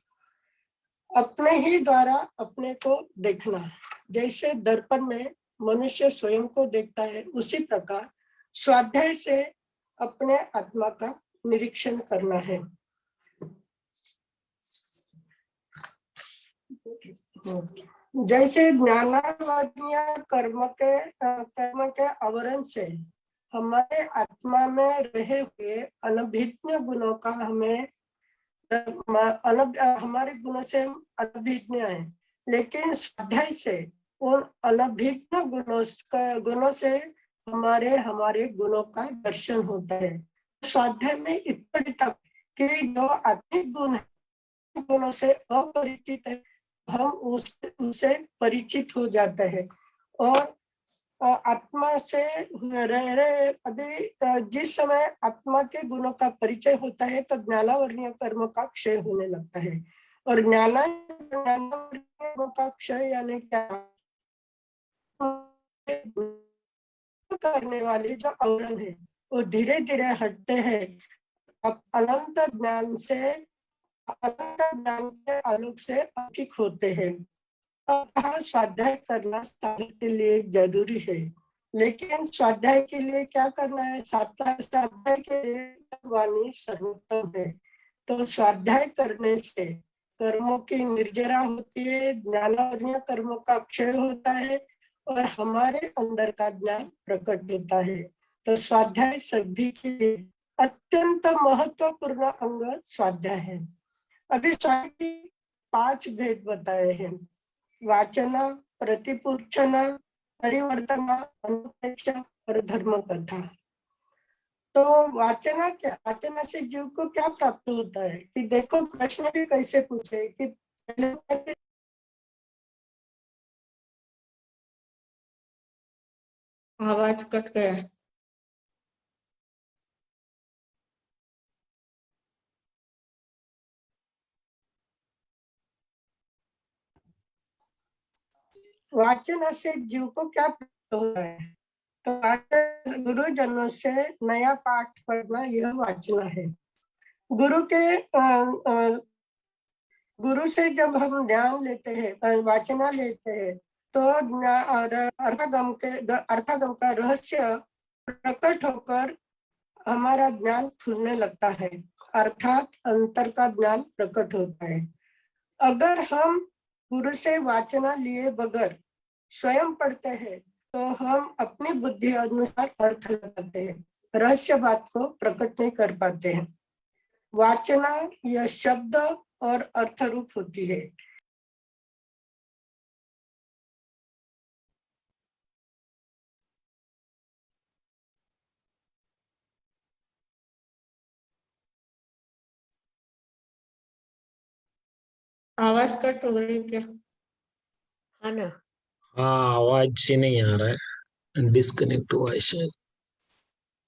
अपने ही द्वारा अपने को देखना। जैसे दर्पण में मनुष्य स्वयं को देखता है, उसी प्रकार स्वाध्याय से अपने आत्मा का निरीक्षण करना है। जैसे ज्ञानावज्ञा कर्म के आवरण से हमारे आत्मा में रहे हुए अनभिज्ञ गुणों का हमें हमारे गुणों से हम अनभिज्ञ हैं, लेकिन स्वाध्याय से उन अनभिज्ञ गुणों से हमारे गुणों का दर्शन होता है। स्वाध्याय में इतनी तक कि जो आत्मिक गुण है, गुणों से अपरिचित है, हम उससे परिचित हो जाते हैं। और आत्मा से रह रहे अभी जिस समय आत्मा के गुणों का परिचय होता है तो ज्ञानावर्णीय कर्म का क्षय होने लगता है। और ज्ञानावर्णीय कर्म का क्षय यानी क्या, करने वाले जो आवरण है वो धीरे धीरे हटते हैं। अब अनंत ज्ञान के आलोक से अधिक होते हैं। स्वाध्याय करना साधक के लिए जरूरी है, लेकिन स्वाध्याय के लिए क्या करना है। स्वाध्याय के लिए वाणी सर्वोत्तम है। तो स्वाध्याय करने से कर्मों की निर्जरा होती है, ज्ञानावर्णीय कर्मों का क्षय होता है और हमारे अंदर का ज्ञान प्रकट होता है। तो स्वाध्याय सभी के लिए अत्यंत महत्वपूर्ण अंग स्वाध्याय है। अभी स्वाध्याय के 5 भेद बताए हैं। वाचना, प्रतिपुच्छना, परिवर्तना, अनुप्रेक्षा और धर्म कथा। तो वाचना से जीव को क्या प्राप्त होता है कि देखो प्रश्न भी कैसे पूछे कि आवाज कट गया। वाचन से जीव को क्या प्राप्त होता है? तो वाचन गुरुजनों से नया पाठ पढ़ना, यह वाचना है। गुरु के गुरु से जब हम ज्ञान लेते हैं, वाचना लेते हैं, तो अर्थगम का रहस्य प्रकट होकर हमारा ज्ञान खुलने लगता है, अर्थात अंतर का ज्ञान प्रकट होता है। अगर हम गुरु से वाचना लिए बगैर स्वयं पढ़ते हैं, तो हम अपनी बुद्धि अनुसार अर्थ लगाते हैं, रहस्य बात को प्रकट नहीं कर पाते हैं। वाचना यह शब्द और अर्थ रूप होती है। आवाज कट हो रही है क्या? हाँ ना। हाँ, आवाज से नहीं आ रहा है, डिस्कनेक्ट हुआ है शायद।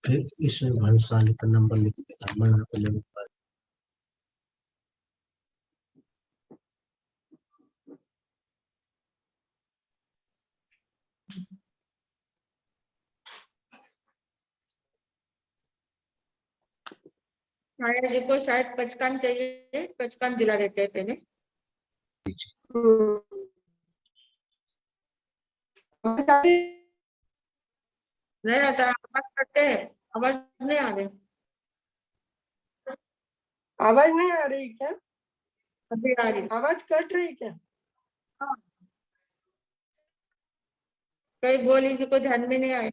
फिर इसमें भानुशाली का नंबर लिख देगा, मैं यहाँ पे ले लूंगा। छाया जी को शायद पचकान चाहिए, पचकान दिला देते हैं पहले। नहीं रहता, आवाज करते हैं, आवाज नहीं आ रही। आवाज नहीं आ रही क्या? अभी आ रही। आवाज कट रही क्या? हाँ। कई बोली जी को ध्यान में नहीं आया।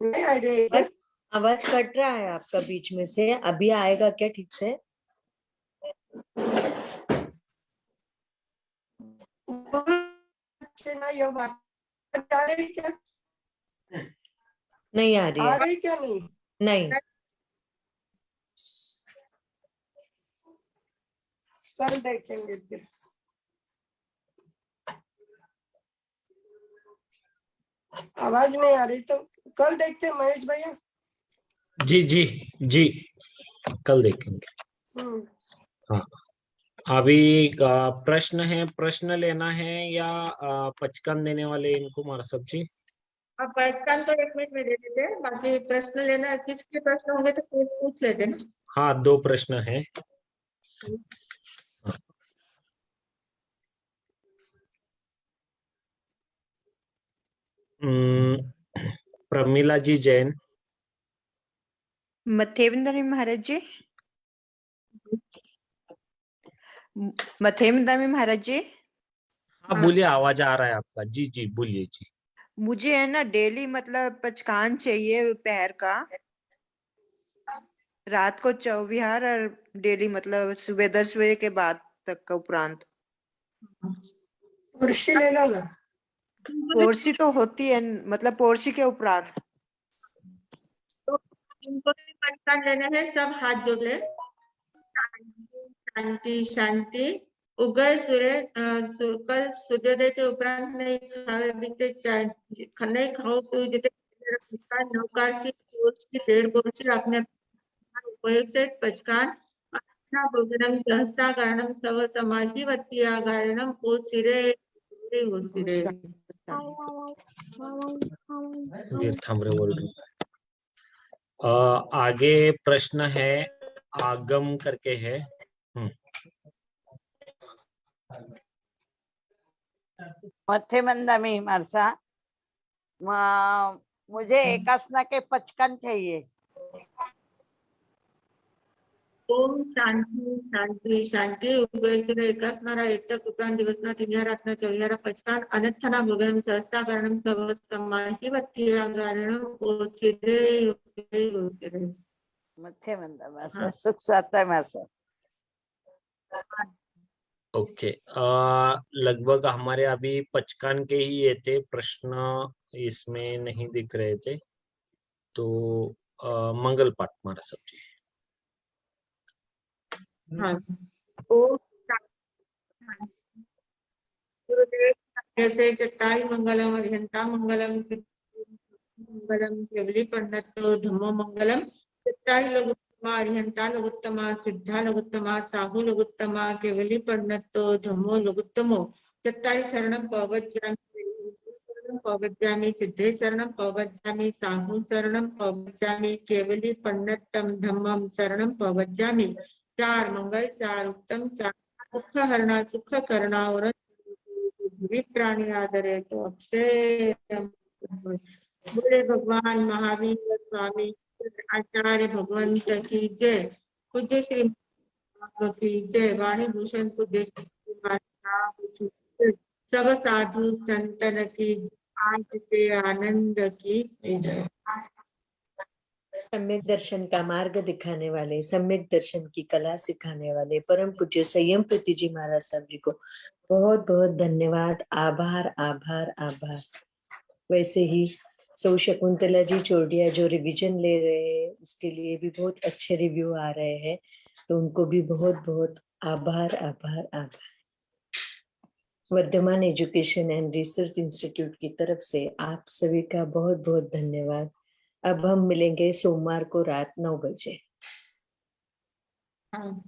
नहीं आ रही क्या? आवाज कट रहा है आपका बीच में से, अभी आएगा क्या ठीक से? ना यह बात आ रही क्या? नहीं आ रही आ है। रही क्या? नहीं नहीं। कल देखेंगे फिर। आवाज नहीं आ रही तो कल देखते हैं महेश भैया। जी जी जी, कल देखेंगे। हाँ, अभी प्रश्न है, प्रश्न लेना है या पचकन देने वाले इनको मार सब जी? अब पचकान तो 1 मिनट में दे देते हैं, बाकी प्रश्न लेना है, किसके प्रश्न होंगे तो पूछ लेते ना। हाँ, 2 प्रश्न है। प्रमिला जी जैन। मथेवंदनी महाराज जी, मथेवंदनी महाराज जी, हाँ बोलिए, आवाज आ रहा है आपका। जी जी बोलिए जी। मुझे है ना डेली मतलब पचकान चाहिए पैर का, रात को चौविहार और डेली मतलब सुबह 10 बजे के बाद तक का उपरांत। कुर्सी ले लो ना। पोरसी तो होती है, मतलब पोरसी के उपरांत। तो इनको भी पचकान लेने हैं, सब हाथ जोड़ ले। शांति शांति। उगल कल सूर्योदय के उपरांत नहीं खावे बीते नहीं खाओ पिओ जिते नौकारशी कोर्सी देर कोर्सी अपने उपयुक्त पचकान अन्ना भोजनम सहसा कारणम सव समाधि वत्तिया कारणम ओ सिरे हो सिरे। वीर थामरे बोल रहे हैं। आगे प्रश्न है, आगम करके है। मथेमंदमी मरसा, मुझे एकासना के 55 चाहिए। ओम शांति शांति शांति। उभयसुरे एकाच नारा एकटक उपरांत दिवसना 3 रातना 24 पचकान अनर्थना भोगनम सहसा कारणम सव समाधि वत्तिया कारणम ओसिरे ओसिरे ओसिरे। मथेमंदा मरसा सुख साता मरसा। ओके, लगभग हमारे अभी पचकान के ही ये थे प्रश्न, इसमें नहीं दिख रहे थे। तो मंगल पाठ हमारा सब्जी। हाँ। ओम गुरुदेव जैसे चट्टाई मंगलम, अर्यंता मंगलम, मंगलम, केवली पंडितो धम्मो मंगलम, चट्टाई लघुत्तमा, अर्यंता लघुत्तमा, सिद्धा लघुत्तमा, साहू लघुत्तमा, केवली पंडितो धम्मो लघुत्तमो, चट्टाई शरणम पवज्जामि, सिद्धे शरणम पवज्जामि, साहू शरणम पवज्जामि, केवली पंडितम धम्मम शरणम पवज्जामि। 4 मंगल, 4 उत्तम, 4 दुख हरणा, सुख करना और प्राणी आदरे तो अक्षय। बोले भगवान महावीर स्वामी आचार्य भगवंत की जय। पूज्य श्री की जय। वाणी भूषण पूज्य सब साधु संतन की आज के आनंद की जय। सम्यक दर्शन का मार्ग दिखाने वाले, सम्यक दर्शन की कला सिखाने वाले परम पूज्य संयम प्रीति जी महाराज साहब जी को बहुत बहुत धन्यवाद। आभार आभार आभार। वैसे ही सौ शकुंतला जी चोरडिया जो रिवीजन ले रहे हैं उसके लिए भी बहुत अच्छे रिव्यू आ रहे हैं, तो उनको भी बहुत बहुत आभार आभार आभार। Vardhaman education and research institute की तरफ से आप सभी का बहुत बहुत धन्यवाद। अब हम मिलेंगे सोमवार को रात 9 बजे। हाँ।